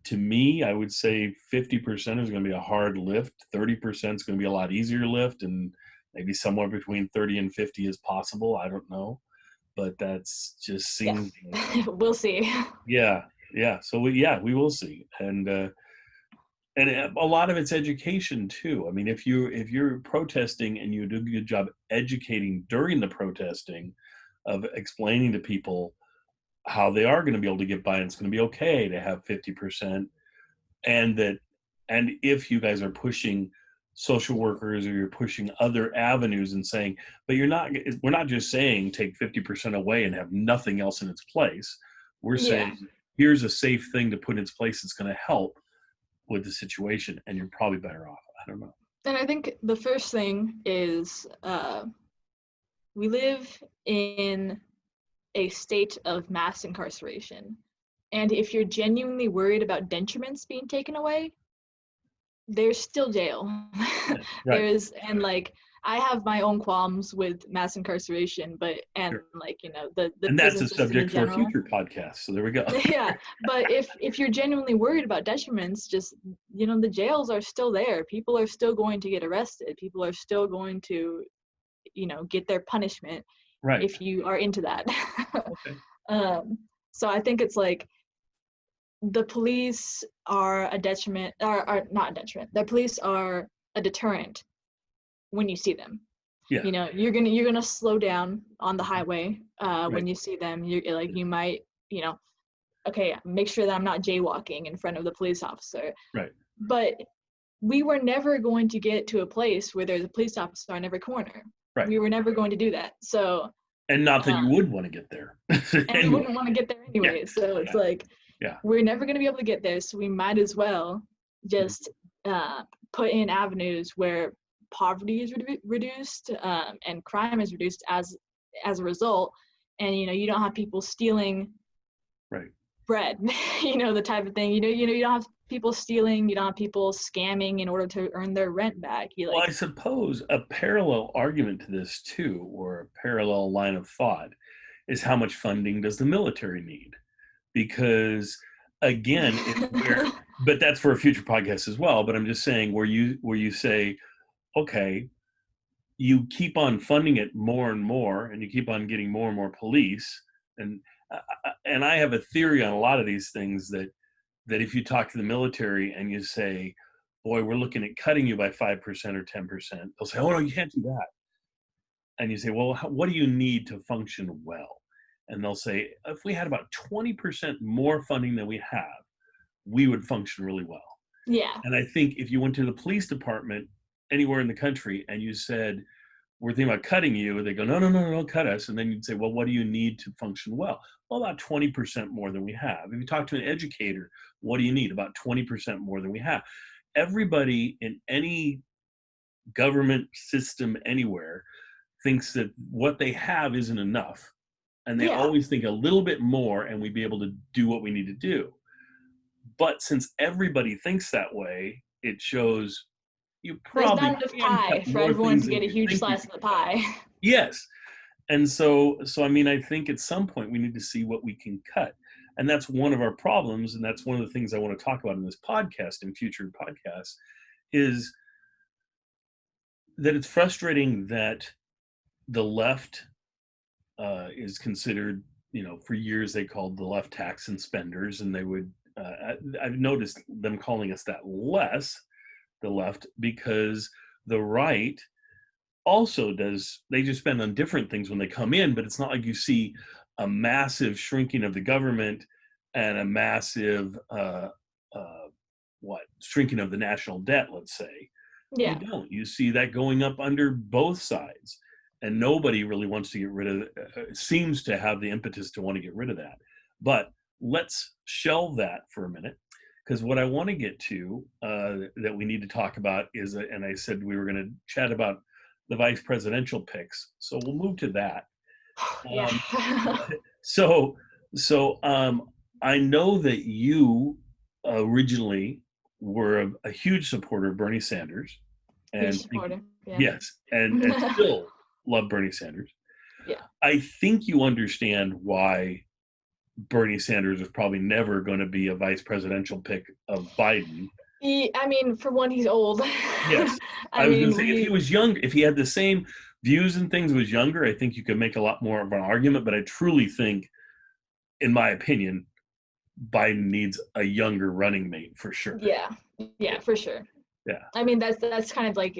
to me, I would say 50% is going to be a hard lift. 30% is going to be a lot easier lift, and maybe somewhere between 30 and 50 is possible. I don't know, but that's just yeah, seems. we'll see. Yeah, yeah. So we will see, and a lot of it's education too. I mean, if you're protesting and you do a good job educating during the protesting, of explaining to people how they are going to be able to get by, and it's going to be okay to have 50%, and that, and if you guys are pushing social workers, or you're pushing other avenues and saying, but we're not just saying take 50% away and have nothing else in its place. We're Yeah. saying, here's a safe thing to put in its place that's going to help with the situation, and you're probably better off. I don't know. And I think the first thing is, we live in a state of mass incarceration. And if you're genuinely worried about detriments being taken away, there's still jail. Right. And like, I have my own qualms with mass incarceration, and Sure. like, the And that's prison a system in subject for a general. future podcast. So there we go. Yeah, but if you're genuinely worried about detriments, just, the jails are still there. People are still going to get arrested. People are still going to, get their punishment Right. if you are into that. Okay. So I think it's like the police are a detriment, are not a detriment. The police are a deterrent when you see them. Yeah. You're gonna slow down on the highway Right. when you see them. You're like, you might, okay, make sure that I'm not jaywalking in front of the police officer. Right. But we were never going to get to a place where there's a police officer on every corner. Right. We were never going to do that. So, and not that you would want to get there. and we wouldn't want to get there anyway. Yeah. So it's like, we're never going to be able to get there. So we might as well just put in avenues where poverty is reduced and crime is reduced as a result. And, you don't have people stealing bread, the type of thing, you don't have people stealing, you don't have people scamming in order to earn their rent back. Well, I suppose a parallel argument to this too, or a parallel line of thought, is how much funding does the military need? Because again, but that's for a future podcast as well. But I'm just saying where you say, okay, you keep on funding it more and more, and you keep on getting more and more police, and I have a theory on a lot of these things that if you talk to the military and you say, boy, we're looking at cutting you by 5% or 10%, they'll say, oh no, you can't do that. And you say, well, what do you need to function well? And they'll say, if we had about 20% more funding than we have, we would function really well. Yeah. And I think if you went to the police department anywhere in the country and you said, we're thinking about cutting you, they go, no, don't cut us. And then you'd say, well, what do you need to function well? Well, about 20% more than we have. If you talk to an educator, what do you need? About 20% more than we have. Everybody in any government system anywhere thinks that what they have isn't enough. And they always think a little bit more and we'd be able to do what we need to do. But since everybody thinks that way, it shows you probably there's not enough pie for everyone to get a huge slice of the pie. Yes. And so I mean, I think at some point we need to see what we can cut. And that's one of our problems. And that's one of the things I want to talk about in this podcast and future podcasts is that it's frustrating that the left is considered, for years they called the left tax and spenders, and they would, I've noticed them calling us that less, the left, because the right also does, they just spend on different things when they come in, but it's not like you see a massive shrinking of the government and a massive shrinking of the national debt, let's say. Yeah. You don't. You see that going up under both sides, and nobody really wants to get rid of it, seems to have the impetus to want to get rid of that. But let's shelve that for a minute, because what I want to get to that we need to talk about is, and I said we were going to chat about the vice presidential picks, so we'll move to that. Yeah. So I know that you originally were a huge supporter of Bernie Sanders, and yes, and still love Bernie Sanders. Yeah, I think you understand why Bernie Sanders is probably never going to be a vice presidential pick of Biden. I mean, for one, he's old. Yes, I was going to say if he was younger, if he had the same views and things, was younger, I think you could make a lot more of an argument. But I truly think, in my opinion, Biden needs a younger running mate for sure. Yeah, for sure. Yeah. I mean, that's kind of like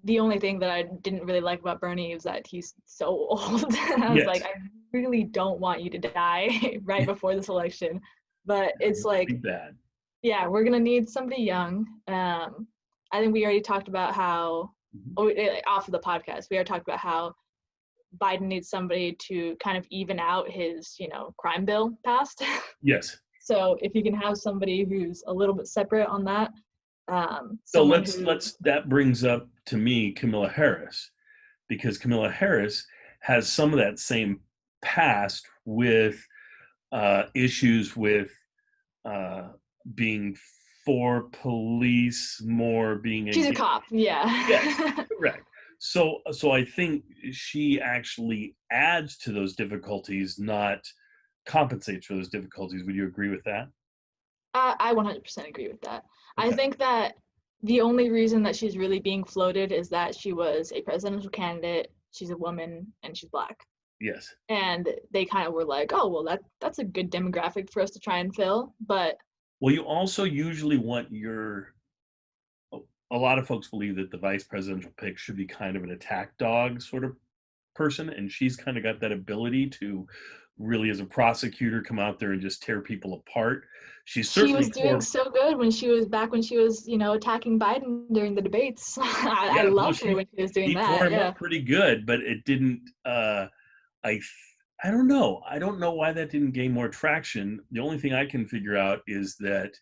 the only thing that I didn't really like about Bernie is that he's so old. I was like, I really don't want you to die right before this election. But it's like, bad. Yeah, we're gonna need somebody young. I think we already talked about how, off of the podcast, we already talked about how Biden needs somebody to kind of even out his, crime bill passed. Yes. So if you can have somebody who's a little bit separate on that. So that brings up to me Kamala Harris, because Kamala Harris has some of that same past with issues with being for police, more being she's a cop. Yeah. Yes, correct. So I think she actually adds to those difficulties, not compensates for those difficulties. Would you agree with that? I 100% agree with that. I Okay. think that the only reason that she's really being floated is that she was a presidential candidate, she's a woman, and she's Black. Yes. And they kind of were like, oh, well, that's a good demographic for us to try and fill. But Well, you also usually want your a lot of folks believe that the vice presidential pick should be kind of an attack dog sort of person, and she's kind of got that ability to really, as a prosecutor, come out there and just tear people apart. She's she certainly was doing core. so good when she was back when she was, attacking Biden during the debates. I Yeah, well, loved her when she was doing he tore that. him Yeah. up pretty good, but it didn't. I I don't know. I don't know why that didn't gain more traction. The only thing I can figure out is that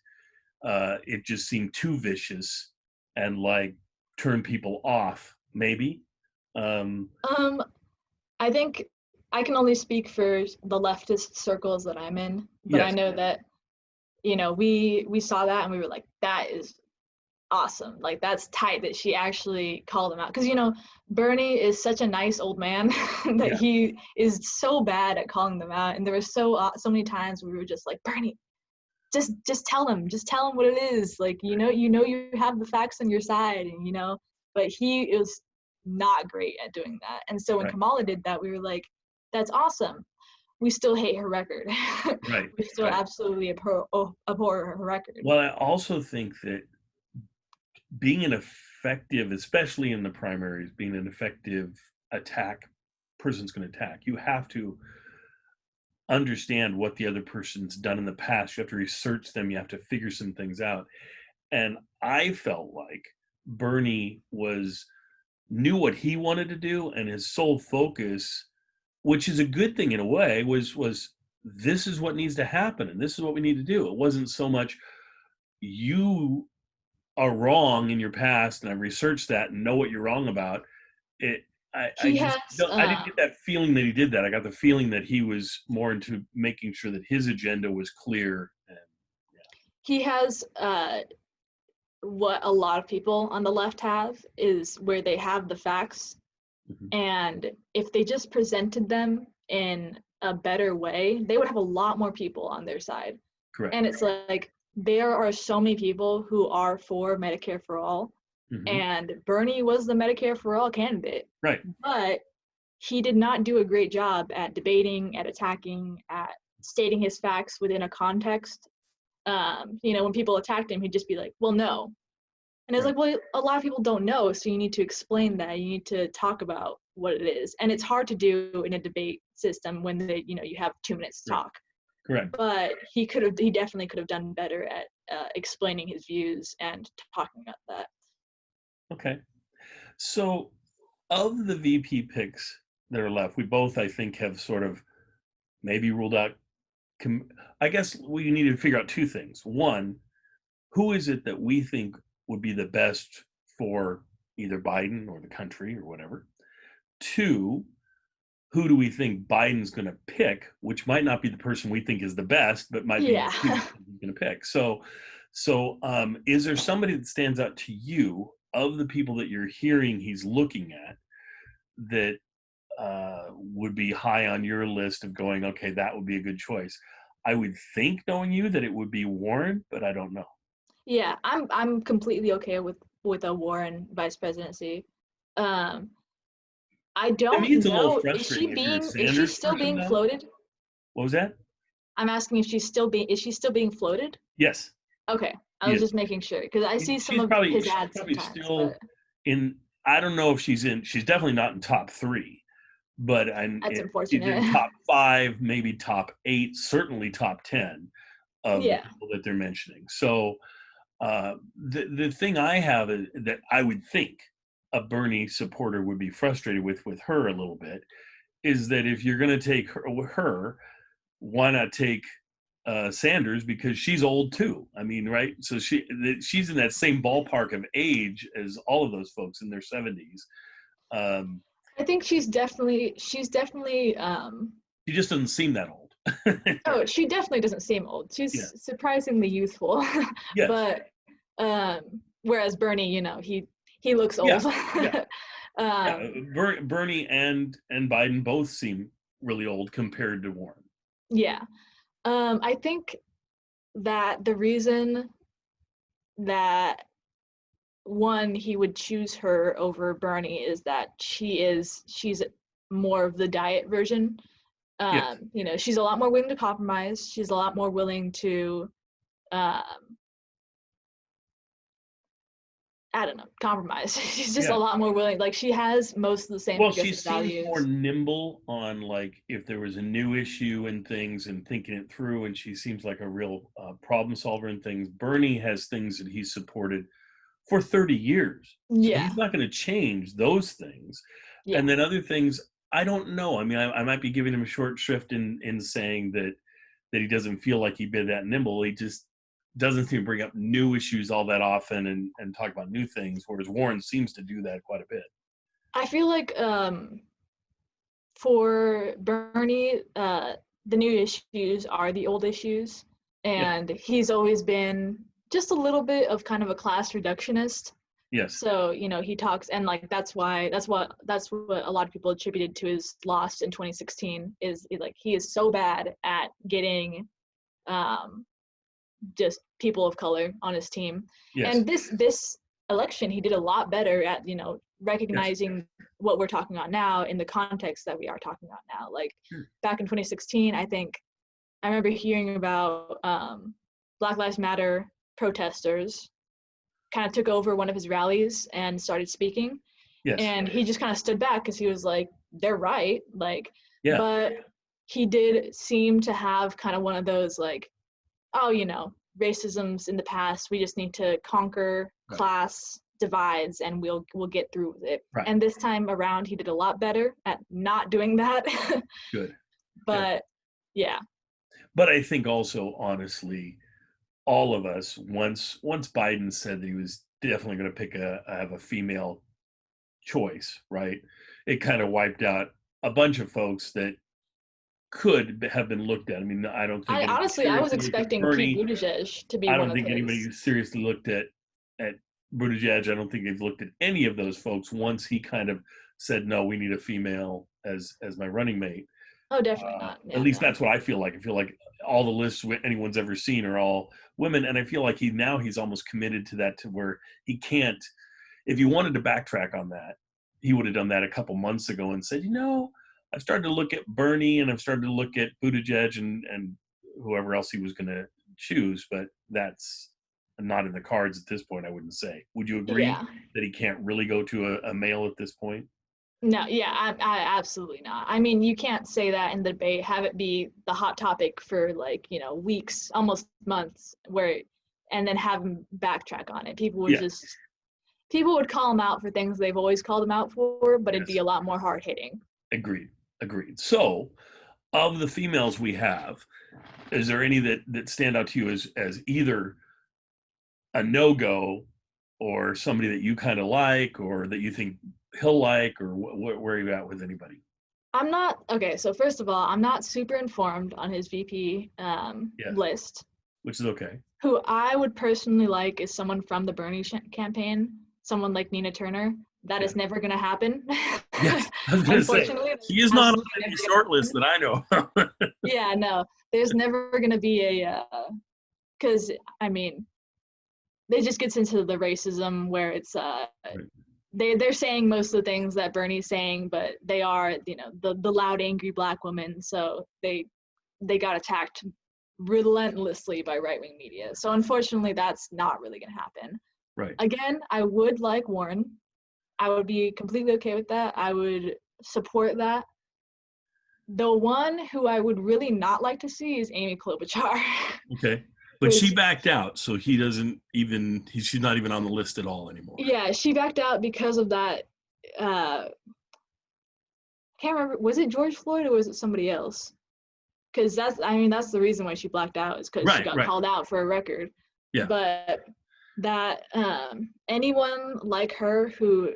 it just seemed too vicious and like turn people off. Maybe. Um, Um, I think I can only speak for the leftist circles that I'm in, but I yes. know that, we saw that and we were like, that is awesome. Like that's tight that she actually called him out. Because Bernie is such a nice old man that Yeah. he is so bad at calling them out. And there were so many times where we were just like, Bernie, just tell him what it is. Like you have the facts on your side, and But he is not great at doing that. And so when Right. Kamala did that, we were like, that's awesome. We still hate her record. Right. We still Right. absolutely abhor her record. Well, I also think that being an effective, especially in the primaries, being an effective attack person's going to attack, you have to understand what the other person's done in the past. You have to research them. You have to figure some things out. And I felt like Bernie was knew what he wanted to do, and his sole focus, which is a good thing in a way, was this is what needs to happen and this is what we need to do. It wasn't so much you are wrong in your past and I've researched that and know what you're wrong about it. I He just has don't, I didn't get that feeling that he did that. I got the feeling that he was more into making sure that his agenda was clear. And he has what a lot of people on the left have is where they have the facts, yeah. Mhm. and if they just presented them in a better way, they would have a lot more people on their side. Correct. And it's like there are so many people who are for Medicare for all, Hmm. and Bernie was the Medicare for all candidate, Right. but he did not do a great job at debating, at attacking, at stating his facts within a context. When people attacked him, he'd just be like, well, no. And it's Right. like, well, a lot of people don't know, so you need to explain that. You need to talk about what it is. And it's hard to do in a debate system when you have 2 minutes to Right. talk. Correct. But he definitely could have done better at explaining his views and talking about that. Okay. So, of the VP picks that are left, we both, I think, have sort of maybe ruled out. I guess we need to figure out two things. One, who is it that we think would be the best for either Biden or the country or whatever? Two, who do we think Biden's going to pick, which might not be the person we think is the best, but might be Yeah. who he's going to pick. So, is there somebody that stands out to you of the people that you're hearing he's looking at that would be high on your list of going, okay, that would be a good choice? I would think, knowing you, that it would be Warren, but I don't know. Yeah, I'm completely okay with a Warren vice presidency. Um, I To me, don't it's a little know. Is she frustrating if you're a being is she Sanders still person, being though. floated? What was that? I'm asking if is she still being floated? Yes, Okay, I he was is. just making sure because I see some She's of probably his she's ads probably sometimes, still but in. I don't know if she's in. She's definitely not in top three, but that's she's in unfortunate. top five, maybe top eight, certainly top 10 of the Yeah. people that they're mentioning. So the thing I have is that I would think a Bernie supporter would be frustrated with her a little bit is that if you're going to take her, why not take Sanders, because she's old too. I mean, right? So she's in that same ballpark of age as all of those folks in their 70s. Um, I think she just doesn't seem that old. oh, she definitely doesn't seem old. Yeah. She's surprisingly youthful. Yes. But whereas Bernie, he looks Yeah. old. Yeah. Um, Yeah, Bernie and Biden both seem really old compared to Warren. yeah. I think that the reason that one he would choose her over Bernie is that she's more of the diet version. Yes. You know, she's a lot more willing to compromise. She's a lot more willing to um, I don't know, compromise. She's just a Yeah. lot more willing. Like she has most of the same Well, she progressive seems more values. nimble on like if there was a new issue and things and thinking it through, and she seems like a real problem solver and things. Bernie has things that he's supported for 30 years, so Yeah, he's not going to change those things. yeah. And then other things, I don't know. I mean, I might be giving him a short shrift in saying that he doesn't feel like he'd be that nimble. He just doesn't seem to bring up new issues all that often and talk about new things, whereas Warren seems to do that quite a bit. I feel like for Bernie, the new issues are the old issues, Yeah. and he's always been just a little bit of kind of a class reductionist. Yes. So, you know, he talks, and like that's what a lot of people attributed to his loss in 2016 is like he is so bad at getting um, just people of color on his team. Yes. And this election, he did a lot better at, you know, Yes. recognizing what we're talking about now in the context that we are talking about now. Like Sure. back in 2016, I remember hearing about Black Lives Matter protesters kind of took over one of his rallies and started speaking, Yes. and he just kind of stood back because he was like, they're right, like, Yeah. but he did seem to have kind of one of those like, oh, you know, racism's in the past, we just need to conquer Right. class divides and we'll get through with it. Right. And this time around he did a lot better at not doing that. Good. Yeah. But yeah. But I think also, honestly, all of us, once Biden said that he was definitely going to have a female choice, right? It kind of wiped out a bunch of folks that have been looked at. I mean, I don't think I anybody honestly I was seriously looked at expecting Pete Bernie. Buttigieg to be I one don't of think his. anybody seriously looked at Buttigieg. I don't think they've looked at any of those folks once he kind of said, "No, we need a female as my running mate." Oh, definitely not. At Yeah, least no. that's what I feel like. I feel like all the lists anyone's ever seen are all women, and I feel like he's almost committed to that, to where he can't. If he wanted to backtrack on that, he would have done that a couple months ago and said, I've started to look at Bernie and I've started to look at Buttigieg and whoever else he was going to choose, but that's not in the cards at this point. I wouldn't say. Would you agree Yeah. that he can't really go to a male at this point? No, yeah, I absolutely not. I mean, you can't say that in the debate, have it be the hot topic for like, you know, weeks, almost months, and then have him backtrack on it. Yeah. People would call him out for things they've always called him out for, but it'd be Yes. a lot more hard hitting. Agreed. Agreed. So, of the females we have, is there any that stand out to you as either a no-go or somebody that you kind of like or that you think he'll like, or where are you at with anybody? I'm not okay. So first of all, I'm not super informed on his VP Yes, list. which is okay. Who I would personally like is someone from the Bernie campaign, someone like Nina Turner. That Yeah. is never going to happen. Yes, I was going to say Unfortunately, she is not on absolutely any never short gonna list happen. that I know. Yeah, no, there's never going to be because I mean, it just gets into the racism where it's Right. they're saying most of the things that Bernie's saying, but they are, you know, the loud angry black women, so they got attacked relentlessly by right-wing media. So unfortunately, that's not really going to happen. Right. Again, I would like Warren. I would be completely okay with that. I would support that. The one who I would really not like to see is Amy Klobuchar. Okay. But she Which, backed out, so she's not even on the list at all anymore. yeah, she backed out because of that. I can't remember. Was it George Floyd or was it somebody else? Because that's the reason why she blacked out, is because she Right. got Right. called out for a record. Yeah. But that anyone like her who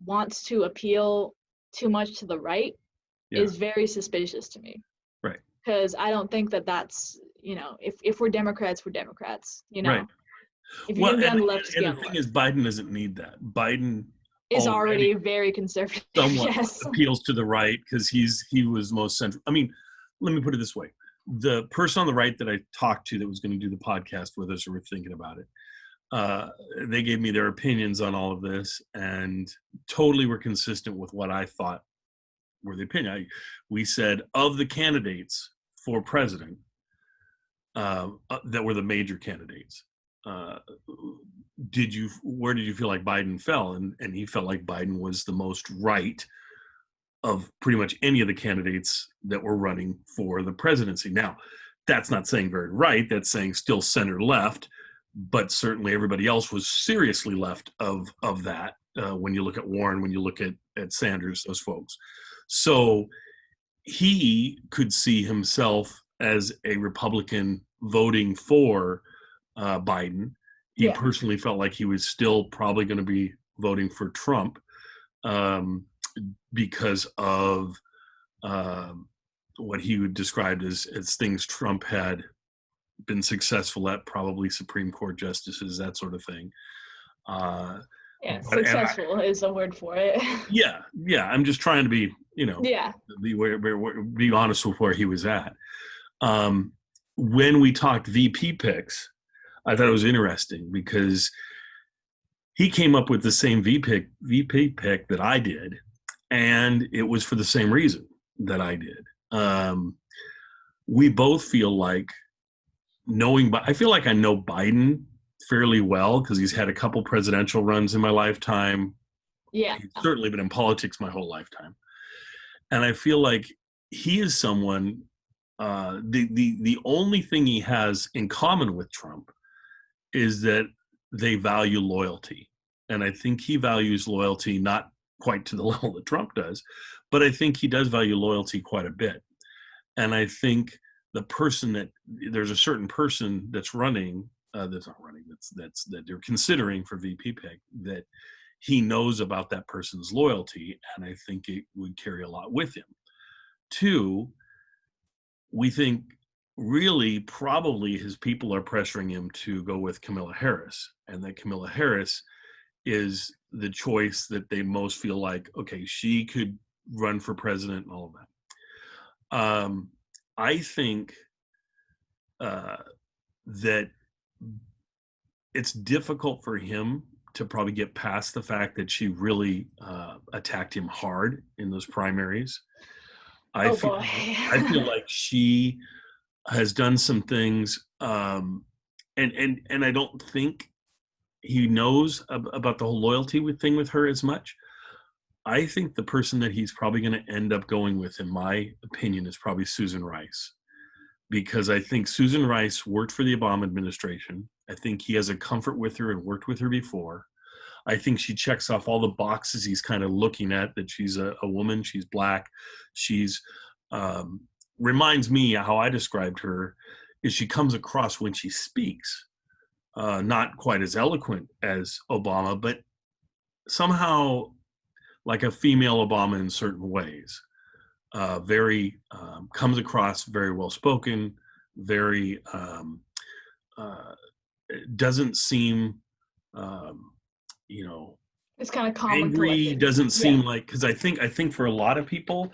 wants to appeal too much to the right Yeah. is very suspicious to me. Right. Because I don't think that that's, you know, if we're Democrats, we're Democrats, you know. Right. If you're Well, gonna be on the left, just be and on the the thing left. is, Biden doesn't need that. Biden is already already very conservative. somewhat Yes. appeals to the right because he was most central. I mean, let me put it this way: the person on the right that I talked to that was going to do the podcast with us, or we're thinking about it, they gave me their opinions on all of this, and totally were consistent with what I thought were the opinion. We said of the candidates for president that were the major candidates. Where did you feel like Biden fell? And he felt like Biden was the most right of pretty much any of the candidates that were running for the presidency. Now, that's not saying very right. That's saying still center left, but certainly everybody else was seriously left of that. When you look at Warren, when you look at Sanders, those folks. So he could see himself as a Republican voting for Biden. He personally felt like he was still probably going to be voting for Trump because of what he would describe as things Trump had been successful at, probably Supreme Court justices, that sort of thing. Successful is a word for it. Yeah. I'm just trying to be, Yeah. be honest with where he was at. When we talked VP picks, I thought it was interesting because he came up with the same VP pick that I did, and it was for the same reason that I did. We both feel like I feel like I know Biden fairly well because he's had a couple presidential runs in my lifetime. Yeah. He's certainly been in politics my whole lifetime. And I feel like he is someone, the only thing he has in common with Trump is that they value loyalty. And I think he values loyalty not quite to the level that Trump does, but I think he does value loyalty quite a bit. And I think there's a certain person that's running, that's not running, that they're considering for VP pick, that he knows about that person's loyalty, and I think it would carry a lot with him. Two, we think really probably his people are pressuring him to go with Kamala Harris, and that Kamala Harris is the choice that they most feel like, okay, she could run for president and all of that. I think that it's difficult for him to probably get past the fact that she really attacked him hard in those primaries. I feel like she has done some things, and I don't think he knows about the whole loyalty thing with her as much. I think the person that he's probably going to end up going with, in my opinion, is probably Susan Rice, because I think Susan Rice worked for the Obama administration. I think he has a comfort with her and worked with her before. I think she checks off all the boxes he's kind of looking at, that she's a woman, she's Black, she's reminds me how I described her is she comes across when she speaks, not quite as eloquent as Obama, but somehow like a female Obama in certain ways. Very comes across very well spoken, very doesn't seem it's kind of calm angry, and doesn't seem like, because I think for a lot of people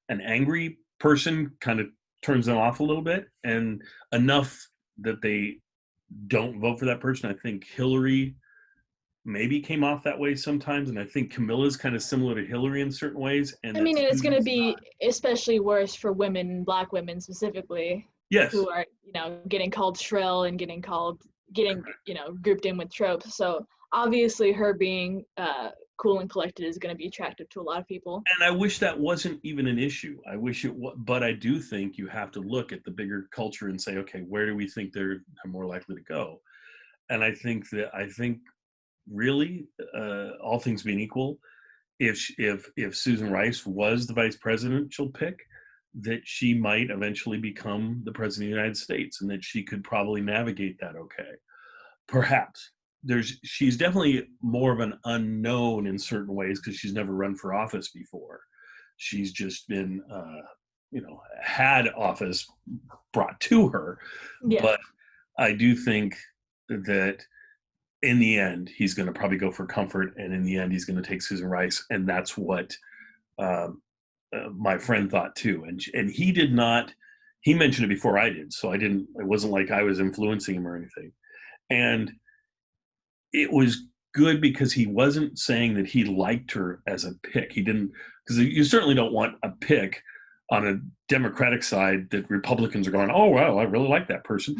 an angry person kind of turns them off a little bit, and enough that they don't vote for that person. I think Hillary maybe came off that way sometimes, and I think Camilla's kind of similar to Hillary in certain ways. And I mean, it's going to be especially worse for women, Black women specifically, yes, who are getting called shrill and getting grouped in with tropes. So obviously, her being cool and collected is going to be attractive to a lot of people. And I wish that wasn't even an issue. I wish it was, but I do think you have to look at the bigger culture and say, okay, where do we think they're more likely to go? And I think really, all things being equal, if Susan Rice was the vice presidential pick, that she might eventually become the president of the United States, and that she could probably navigate that okay. Perhaps. She's definitely more of an unknown in certain ways because she's never run for office before. She's just been, had office brought to her. Yeah. But I do think that in the end, he's going to probably go for comfort, and in the end, he's going to take Susan Rice, and that's what um, my friend thought too. And he did not. He mentioned it before I did, so I didn't. It wasn't like I was influencing him or anything. And it was good because he wasn't saying that he liked her as a pick. He didn't, because you certainly don't want a pick on a Democratic side that Republicans are going, oh well, I really like that person.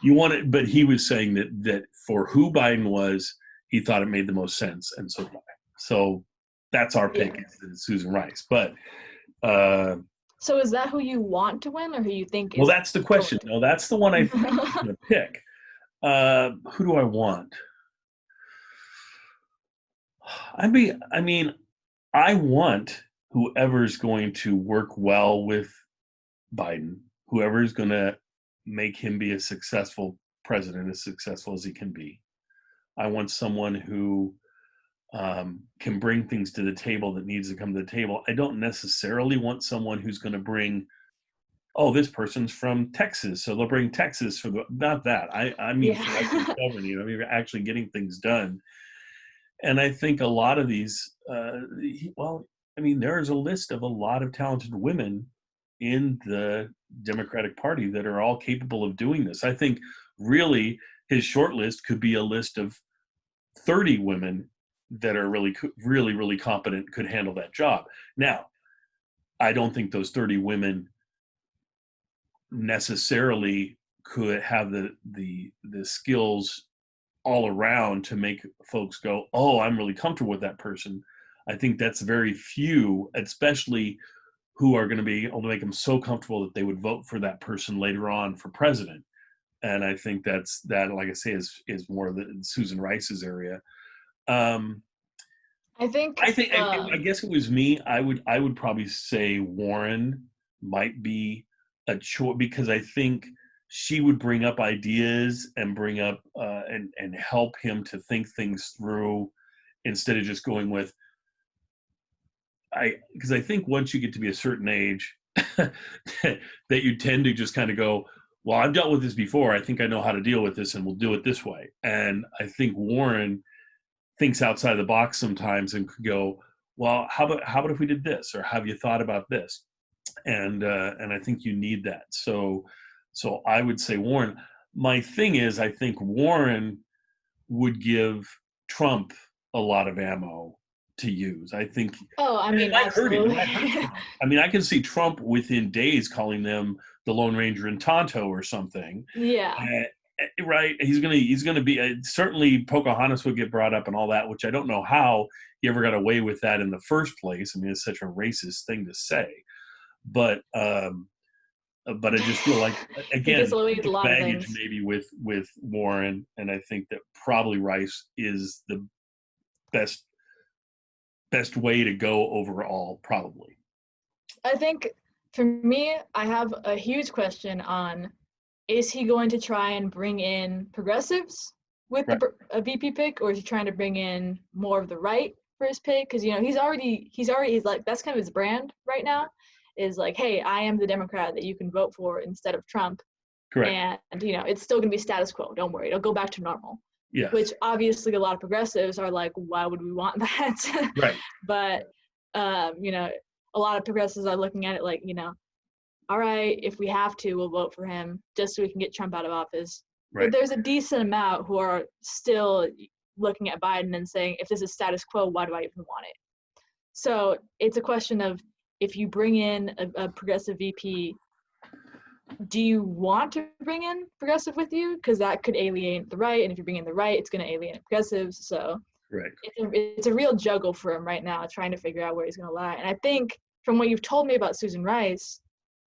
You want it, but he was saying that for who Biden was, he thought it made the most sense, and so did I. So that's our pick, is Susan Rice. But so is that who you want to win, or who you think well, is? that's the question. No, that's the one I think he's going to pick. Who do I want? I mean, I want whoever's going to work well with Biden, whoever's going to make him be a successful president, as successful as he can be. I want someone who can bring things to the table that needs to come to the table. I don't necessarily want someone who's going to bring, oh, this person's from Texas, so they'll bring Texas for the, not that. I mean, for actually governing, I mean, actually getting things done. And I think a lot of these, well, I mean, there is a list of a lot of talented women in the Democratic Party that are all capable of doing this. I think really his short list could be a list of 30 women that are really competent, could handle that job. Now, I don't think those 30 women necessarily could have the skills all around to make folks go, oh, I'm really comfortable with that person. I think that's very few, especially who are going to be able to make them so comfortable that they would vote for that person later on for president. And I think that, like I say, is more the Susan Rice's area. I think I guess it was me. I would probably say Warren might be a choice, because I think she would bring up ideas and bring up and help him to think things through, instead of just going with, because I think once you get to be a certain age that you tend to just kind of go, well, I've dealt with this before, I think I know how to deal with this, and we'll do it this way. And I think Warren thinks outside the box sometimes and could go, well, how about if we did this, or have you thought about this? And I think you need that. So I would say Warren. My thing is, I think Warren would give Trump a lot of ammo to use. I think. Oh, I mean, absolutely. I mean, I can see Trump within days calling them the Lone Ranger and Tonto or something. Yeah. Right. He's gonna be certainly Pocahontas would get brought up and all that, which I don't know how he ever got away with that in the first place. I mean, it's such a racist thing to say. But I just feel like, again, baggage maybe with Warren, and I think that probably Rice is the best way to go overall, probably. I think for me, I have a huge question on, is he going to try and bring in progressives with a VP pick, or is he trying to bring in more of the right for his pick? Because he's already like, that's kind of his brand right now, is like, hey, I am the Democrat that you can vote for instead of Trump. Correct. And it's still going to be status quo. Don't worry, it'll go back to normal. Yeah. Which obviously a lot of progressives are like, why would we want that? Right. But a lot of progressives are looking at it like, all right, if we have to, we'll vote for him just so we can get Trump out of office. Right. But there's a decent amount who are still looking at Biden and saying, if this is status quo, why do I even want it? So it's a question of, if you bring in a progressive VP, do you want to bring in progressive with you? Because that could alienate the right, and if you bring in the right, it's going to alienate progressives. So right. It's a real juggle for him right now, trying to figure out where he's going to lie. And I think from what you've told me about Susan Rice,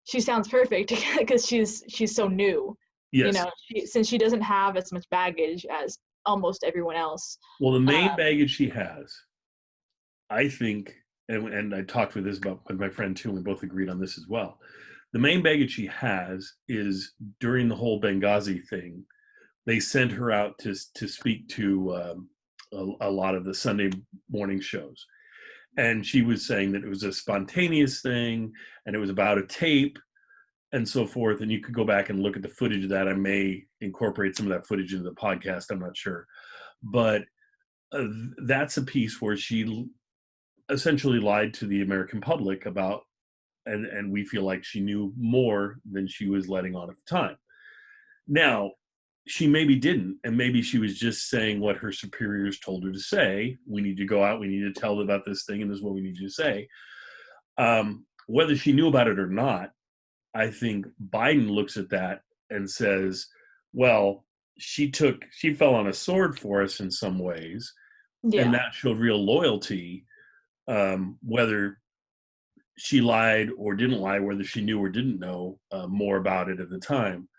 she sounds perfect because she's so new. Yes. Since she doesn't have as much baggage as almost everyone else. Well, the main baggage she has, I think, and I talked with my friend too, and we both agreed on this as well. The main baggage she has is, during the whole Benghazi thing, they sent her out to speak to a lot of the Sunday morning shows. And she was saying that it was a spontaneous thing, and it was about a tape. and so forth. And you could go back and look at the footage of that. I may incorporate some of that footage into the podcast. I'm not sure. But that's a piece where she essentially lied to the American public about, and we feel like she knew more than she was letting on at the time. Now, she maybe didn't, and maybe she was just saying what her superiors told her to say. We need to go out, we need to tell them about this thing, and this is what we need you to say. Whether she knew about it or not, I think Biden looks at that and says, well, she fell on a sword for us in some ways, and that showed real loyalty, whether she lied or didn't lie, whether she knew or didn't know more about it at the time.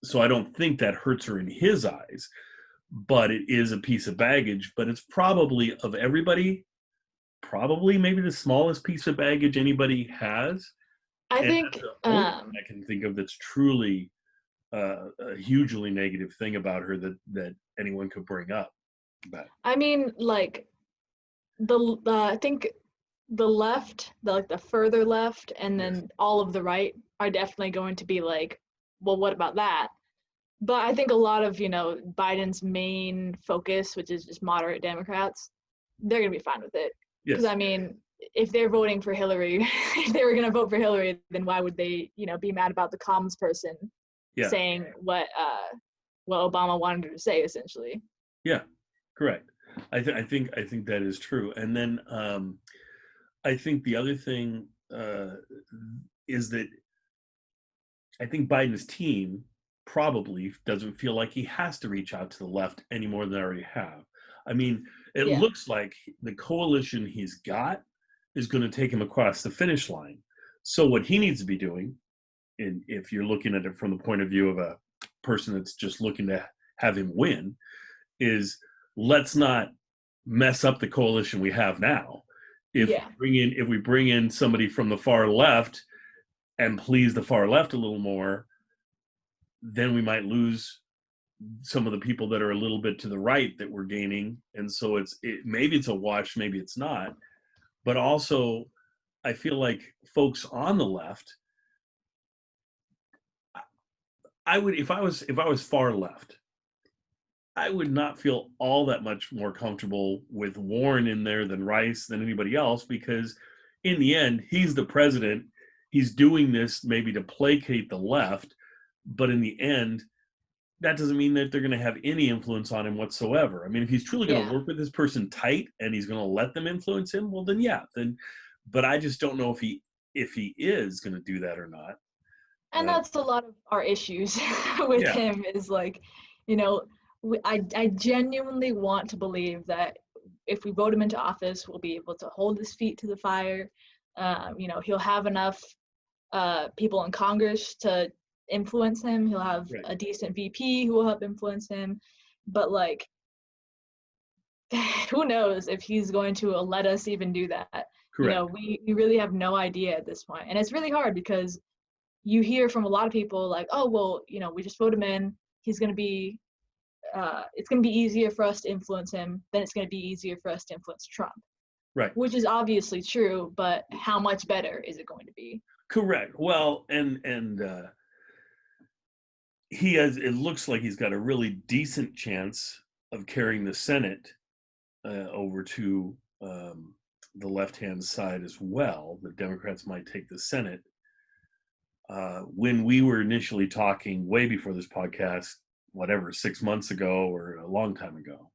So I don't think that hurts her in his eyes, but it is a piece of baggage. But it's probably, of everybody, probably maybe the smallest piece of baggage anybody has. I And think that's the only thing I can think of that's truly a hugely negative thing about her that anyone could bring up. But I mean, like I think the left, the further left, and then all of the right are definitely going to be like, well, what about that? But I think a lot of, Biden's main focus, which is just moderate Democrats, they're going to be fine with it. Because, yes. I mean, if they're voting for Hillary, if they were going to vote for Hillary, then why would they, be mad about the comms person saying what Obama wanted her to say, essentially? Yeah, correct. I think that is true. And then I think the other thing is that I think Biden's team probably doesn't feel like he has to reach out to the left any more than they already have. I mean, it looks like the coalition he's got is going to take him across the finish line. So what he needs to be doing, and if you're looking at it from the point of view of a person that's just looking to have him win, is let's not mess up the coalition we have now. If we bring in somebody from the far left and please the far left a little more, then we might lose some of the people that are a little bit to the right that we're gaining. And so maybe it's a wash, maybe it's not. But also, I feel like folks on the left, I would, if I was far left, I would not feel all that much more comfortable with Warren in there than Rice, than anybody else, because in the end, he's the president. He's doing this maybe to placate the left, but in the end, that doesn't mean that they're going to have any influence on him whatsoever. I mean, if he's truly going to work with this person tight and he's going to let them influence him, well, then, but I just don't know if he is going to do that or not. And that's a lot of our issues with him is like, I genuinely want to believe that if we vote him into office, we'll be able to hold his feet to the fire. He'll have enough people in Congress to influence him. He'll have a decent VP who will help influence him. But like, who knows if he's going to let us even do that? Correct. We really have no idea at this point. And it's really hard because you hear from a lot of people like, oh, well, we just vote him in. He's going to be, it's going to be easier for us to influence him than it's going to be easier for us to influence Trump. Right. Which is obviously true, but how much better is it going to be? Correct. Well, and it looks like he's got a really decent chance of carrying the Senate over to the left-hand side as well. The Democrats might take the Senate. When we were initially talking way before this podcast, 6 months ago or a long time ago,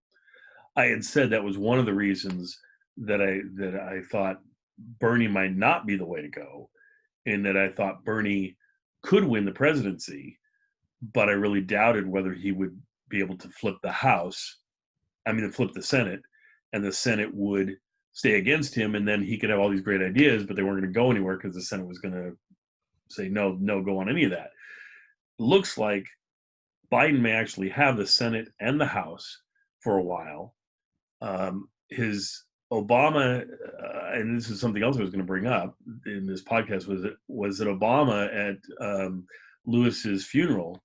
I had said that was one of the reasons that I thought Bernie might not be the way to go, and that I thought Bernie could win the presidency, but I really doubted whether he would be able to flip the Senate, and the Senate would stay against him, and then he could have all these great ideas, but they weren't going to go anywhere because the Senate was going to say no, go on any of that. Looks like Biden may actually have the Senate and the House for a while. His Obama, and this is something else I was going to bring up in this podcast, was that Obama at Lewis's funeral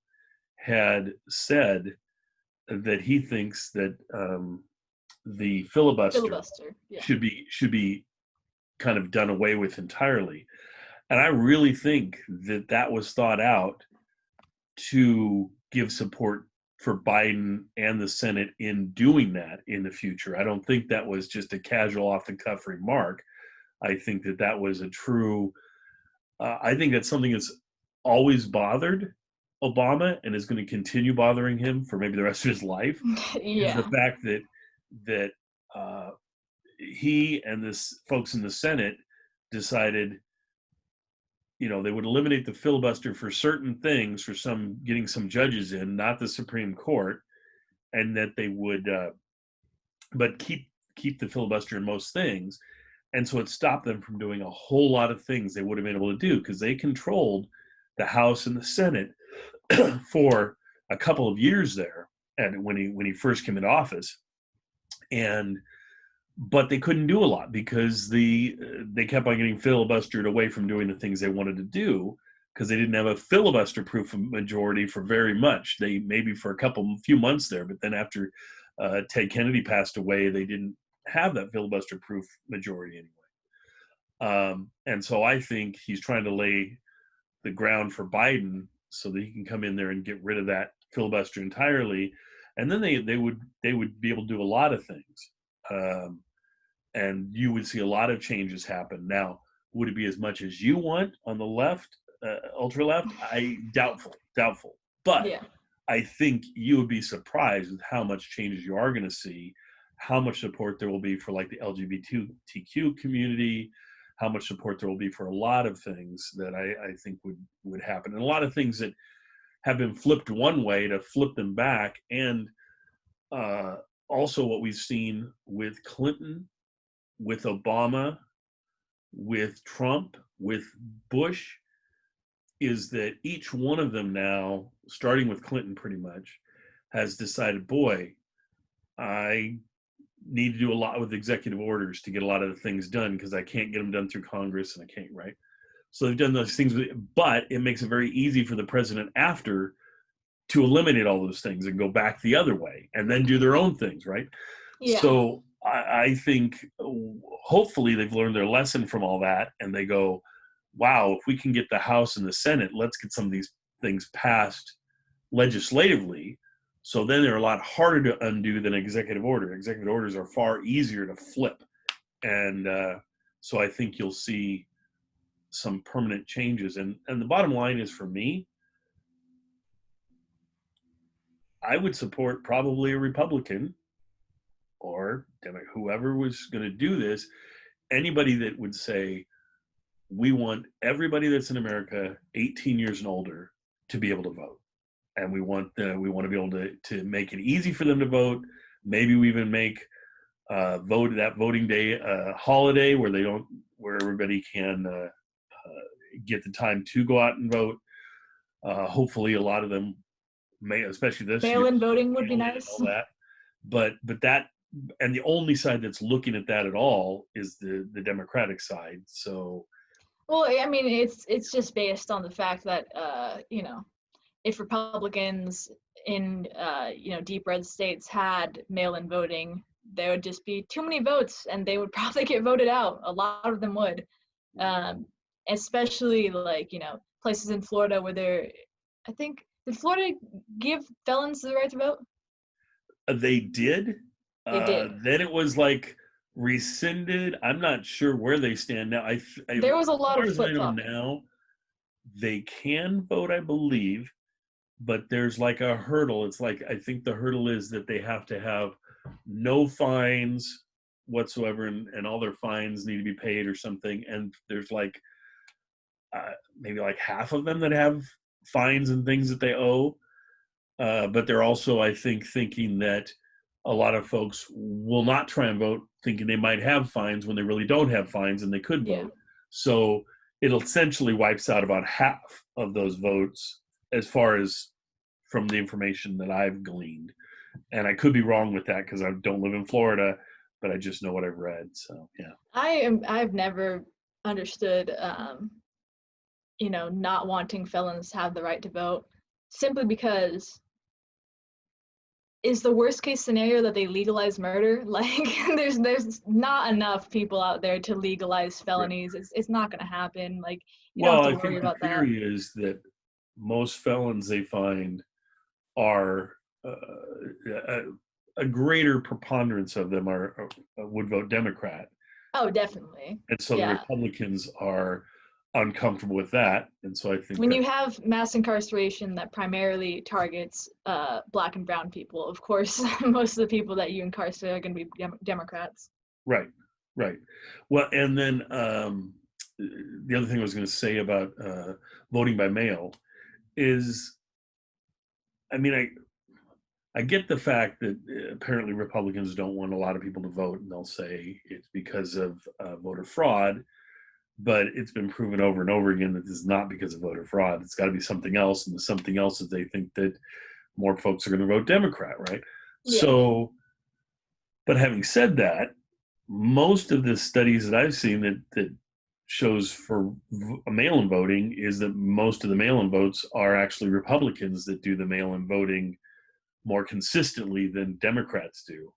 had said that he thinks that the filibuster should be kind of done away with entirely. And I really think that that was thought out to give support for Biden and the Senate in doing that in the future. I don't think that was just a casual off the cuff remark. I think that that was a true, I think that's something that's always bothered Obama and is going to continue bothering him for maybe the rest of his life, is the Yeah. fact that uh, he and this folks in the Senate decided, they would eliminate the filibuster for certain things, for some getting some judges in, not the Supreme Court, and that they would, but keep the filibuster in most things. And so it stopped them from doing a whole lot of things they would have been able to do because they controlled the House and the Senate for a couple of years there, and when he first came into office, and but they couldn't do a lot because they kept on getting filibustered away from doing the things they wanted to do because they didn't have a filibuster proof majority for very much. They maybe for a few months there, but then after Ted Kennedy passed away, they didn't have that filibuster proof majority anyway. And so I think he's trying to lay the ground for Biden so that he can come in there and get rid of that filibuster entirely, and then they would be able to do a lot of things. And you would see a lot of changes happen. Now, would it be as much as you want on the left, ultra left? I doubtful. But Yeah. I think you would be surprised with how much changes you are going to see, how much support there will be for like the LGBTQ community, how much support there will be for a lot of things that I think would happen, and a lot of things that have been flipped one way to flip them back, and also what we've seen with Clinton, with Obama, with Trump, with Bush, is that each one of them now, starting with Clinton pretty much, has decided, boy, I need to do a lot with executive orders to get a lot of the things done because I can't get them done through Congress and I can't, right? So they've done those things, but it makes it very easy for the president after to eliminate all those things and go back the other way and then do their own things, right? Yeah. So I think hopefully they've learned their lesson from all that and they go, wow, if we can get the House and the Senate, let's get some of these things passed legislatively. So then they're a lot harder to undo than executive order. Executive orders are far easier to flip. And so I think you'll see some permanent changes. And the bottom line is, for me, I would support probably a Republican or whoever was going to do this, anybody that would say, we want everybody that's in America 18 years and older to be able to vote. And we want to be able to make it easy for them to vote. Maybe we even make voting day a holiday where everybody can get the time to go out and vote. Hopefully a lot of them may, especially this year, Mail-in voting would be mail in and nice. all that. But that, and the only side that's looking at that at all is the Democratic side. So Well, I mean, it's just based on the fact that if Republicans in deep red states had mail-in voting, there would just be too many votes, and they would probably get voted out. A lot of them would, especially like places in Florida where I think, did Florida give felons the right to vote? they did. They did. Then it was like rescinded. I'm not sure where they stand now. There was a As lot far of as I know flip-flopping. now, they can vote, I believe, but there's like a hurdle. It's like, I think the hurdle is that they have to have no fines whatsoever, and all their fines need to be paid or something. And there's like maybe like half of them that have fines and things that they owe. But they're also, I think, thinking that a lot of folks will not try and vote, thinking they might have fines when they really don't have fines and they could Yeah. vote. So it essentially wipes out about half of those votes, as far as from the information that I've gleaned. And I could be wrong with that because I don't live in Florida, but I just know what I've read. So yeah. I've never understood not wanting felons to have the right to vote, simply because is the worst case scenario that they legalize murder? Like, there's not enough people out there to legalize felonies. It's not going to happen. Like, you don't Well, have I to worry think the about that. theory is that most felons they find are a greater preponderance of them would vote Democrat, Oh, definitely. and so the Yeah. Republicans are uncomfortable with that, and so I think When that you have mass incarceration that primarily targets Black and brown people, of course, most of the people that you incarcerate are going to be Democrats. right, right. Well, and then the other thing I was going to say about voting by mail is, I mean, I get the fact that apparently Republicans don't want a lot of people to vote, and they'll say it's because of voter fraud. But it's been proven over and over again that this is not because of voter fraud. It's got to be something else, and the something else is they think that more folks are going to vote Democrat, right? Yeah. So, but having said that, most of the studies that I've seen that shows for mail-in voting is that most of the mail-in votes are actually Republicans that do the mail-in voting more consistently than Democrats do.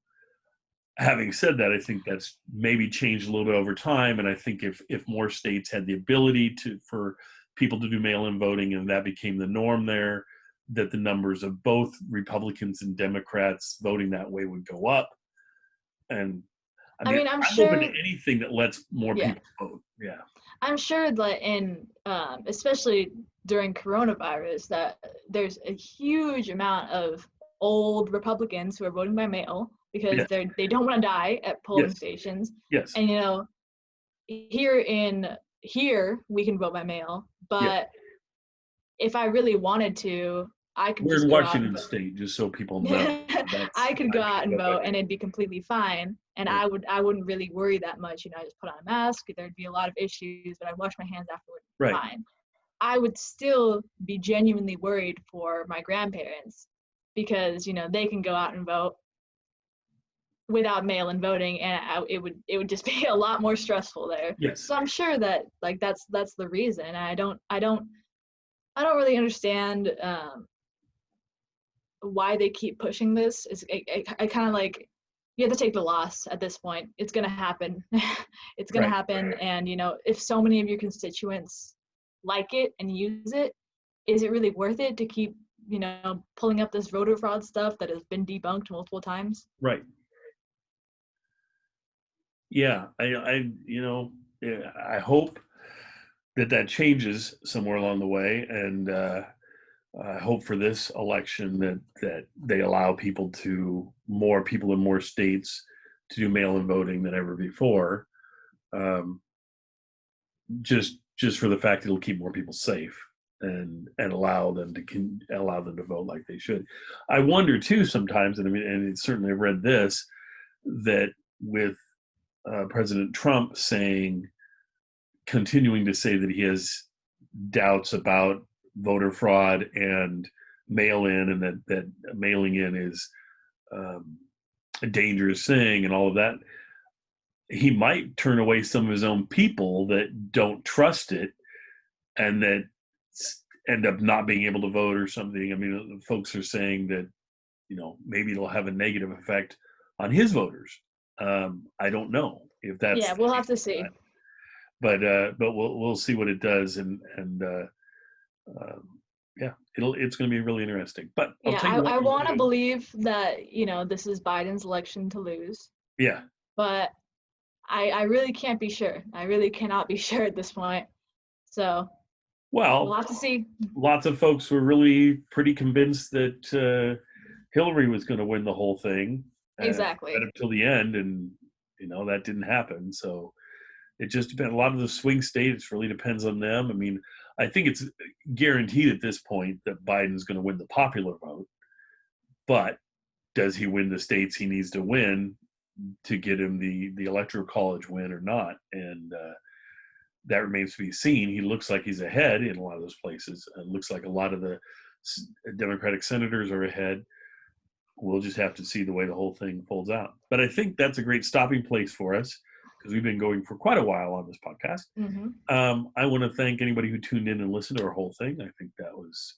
Having said that, I think that's maybe changed a little bit over time, and I think if more states had the ability for people to do mail-in voting and that became the norm there, that the numbers of both Republicans and Democrats voting that way would go up. And I I mean, mean, I'm I'm open to sure, anything that lets more yeah, people vote. Yeah. I'm sure that especially during coronavirus, that there's a huge amount of old Republicans who are voting by mail because Yes. they don't want to die at polling Yes. stations. Yes. And here we can vote by mail, Yeah. but if I really wanted to, I could We're just in go out and Washington vote. State, just so people know. That's I could go I out can and vote by vote and mail. it'd be completely fine. And Right. I wouldn't really worry that much. I just put on a mask. There'd be a lot of issues, but I'd wash my hands afterward. Right. Fine. I would still be genuinely worried for my grandparents because, they can go out and vote without mail-in voting, and it would just be a lot more stressful there. Yes. So I'm sure that like that's the reason. I don't really understand why they keep pushing this. I kind of like, you have to take the loss at this point. It's gonna happen. It's gonna Right. happen, and if so many of your constituents like it and use it, is it really worth it to keep pulling up this voter fraud stuff that has been debunked multiple times? Right. Yeah. I hope that changes somewhere along the way, and I hope for this election that they allow more people in more states to do mail-in voting than ever before. Um, just for the fact it'll keep more people safe and allow them to vote like they should. I wonder too sometimes, and I mean, and certainly I've read this, that with President Trump continuing to say that he has doubts about voter fraud and mail-in, and that mailing in is a dangerous thing and all of that, he might turn away some of his own people that don't trust it and that end up not being able to vote or something. I mean, folks are saying that maybe it'll have a negative effect on his voters. I don't know if that's Yeah, the we'll have case to or see. not. But we'll see what it does, and yeah, it's going to be really interesting. But I'll Yeah, tell you what I we're want to doing. believe that, this is Biden's election to lose, Yeah. but I really can't be sure. I really cannot be sure at this point. So we'll Well, have to see. lots of folks were really pretty convinced that Hillary was going to win the whole thing, right Exactly. up till the end, and that didn't happen. So it just depends. A lot of the swing states really depends on them. I mean, I think it's guaranteed at this point that Biden's going to win the popular vote, but does he win the states he needs to win to get him the electoral college win or not? And that remains to be seen. He looks like he's ahead in a lot of those places. It looks like a lot of the Democratic senators are ahead. We'll just have to see the way the whole thing folds out. But I think that's a great stopping place for us because we've been going for quite a while on this podcast. Mm-hmm. I want to thank anybody who tuned in and listened to our whole thing. I think that was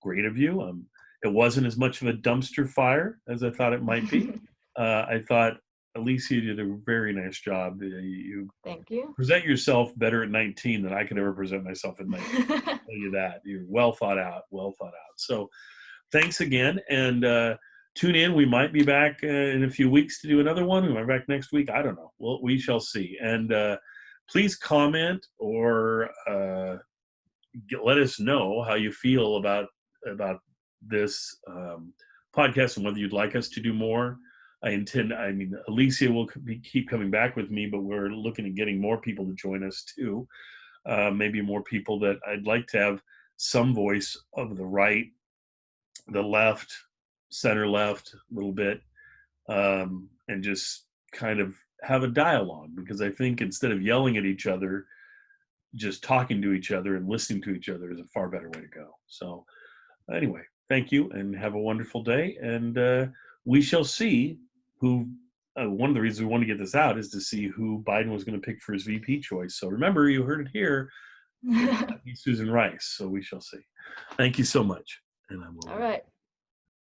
great of you. It wasn't as much of a dumpster fire as I thought it might be. I thought Alicia did a very nice job. You Thank you. present yourself better at 19 than I could ever present myself at 19. I'll tell you that. You're well thought out, well thought out. So thanks again, and tune in. We might be back in a few weeks to do another one. We might be back next week. I don't know. Well, we shall see. And please comment or let us know how you feel about this podcast and whether you'd like us to do more. I mean, Alicia will keep coming back with me, but we're looking at getting more people to join us too. Maybe more people that I'd like to have some voice of the right, the left, center left a little bit, and just kind of have a dialogue, because I think instead of yelling at each other, just talking to each other and listening to each other is a far better way to go. So anyway, thank you and have a wonderful day. And we shall see who, one of the reasons we want to get this out is to see who Biden was going to pick for his VP choice. So remember, you heard it here. Susan Rice. So we shall see. Thank you so much. And I will. All right.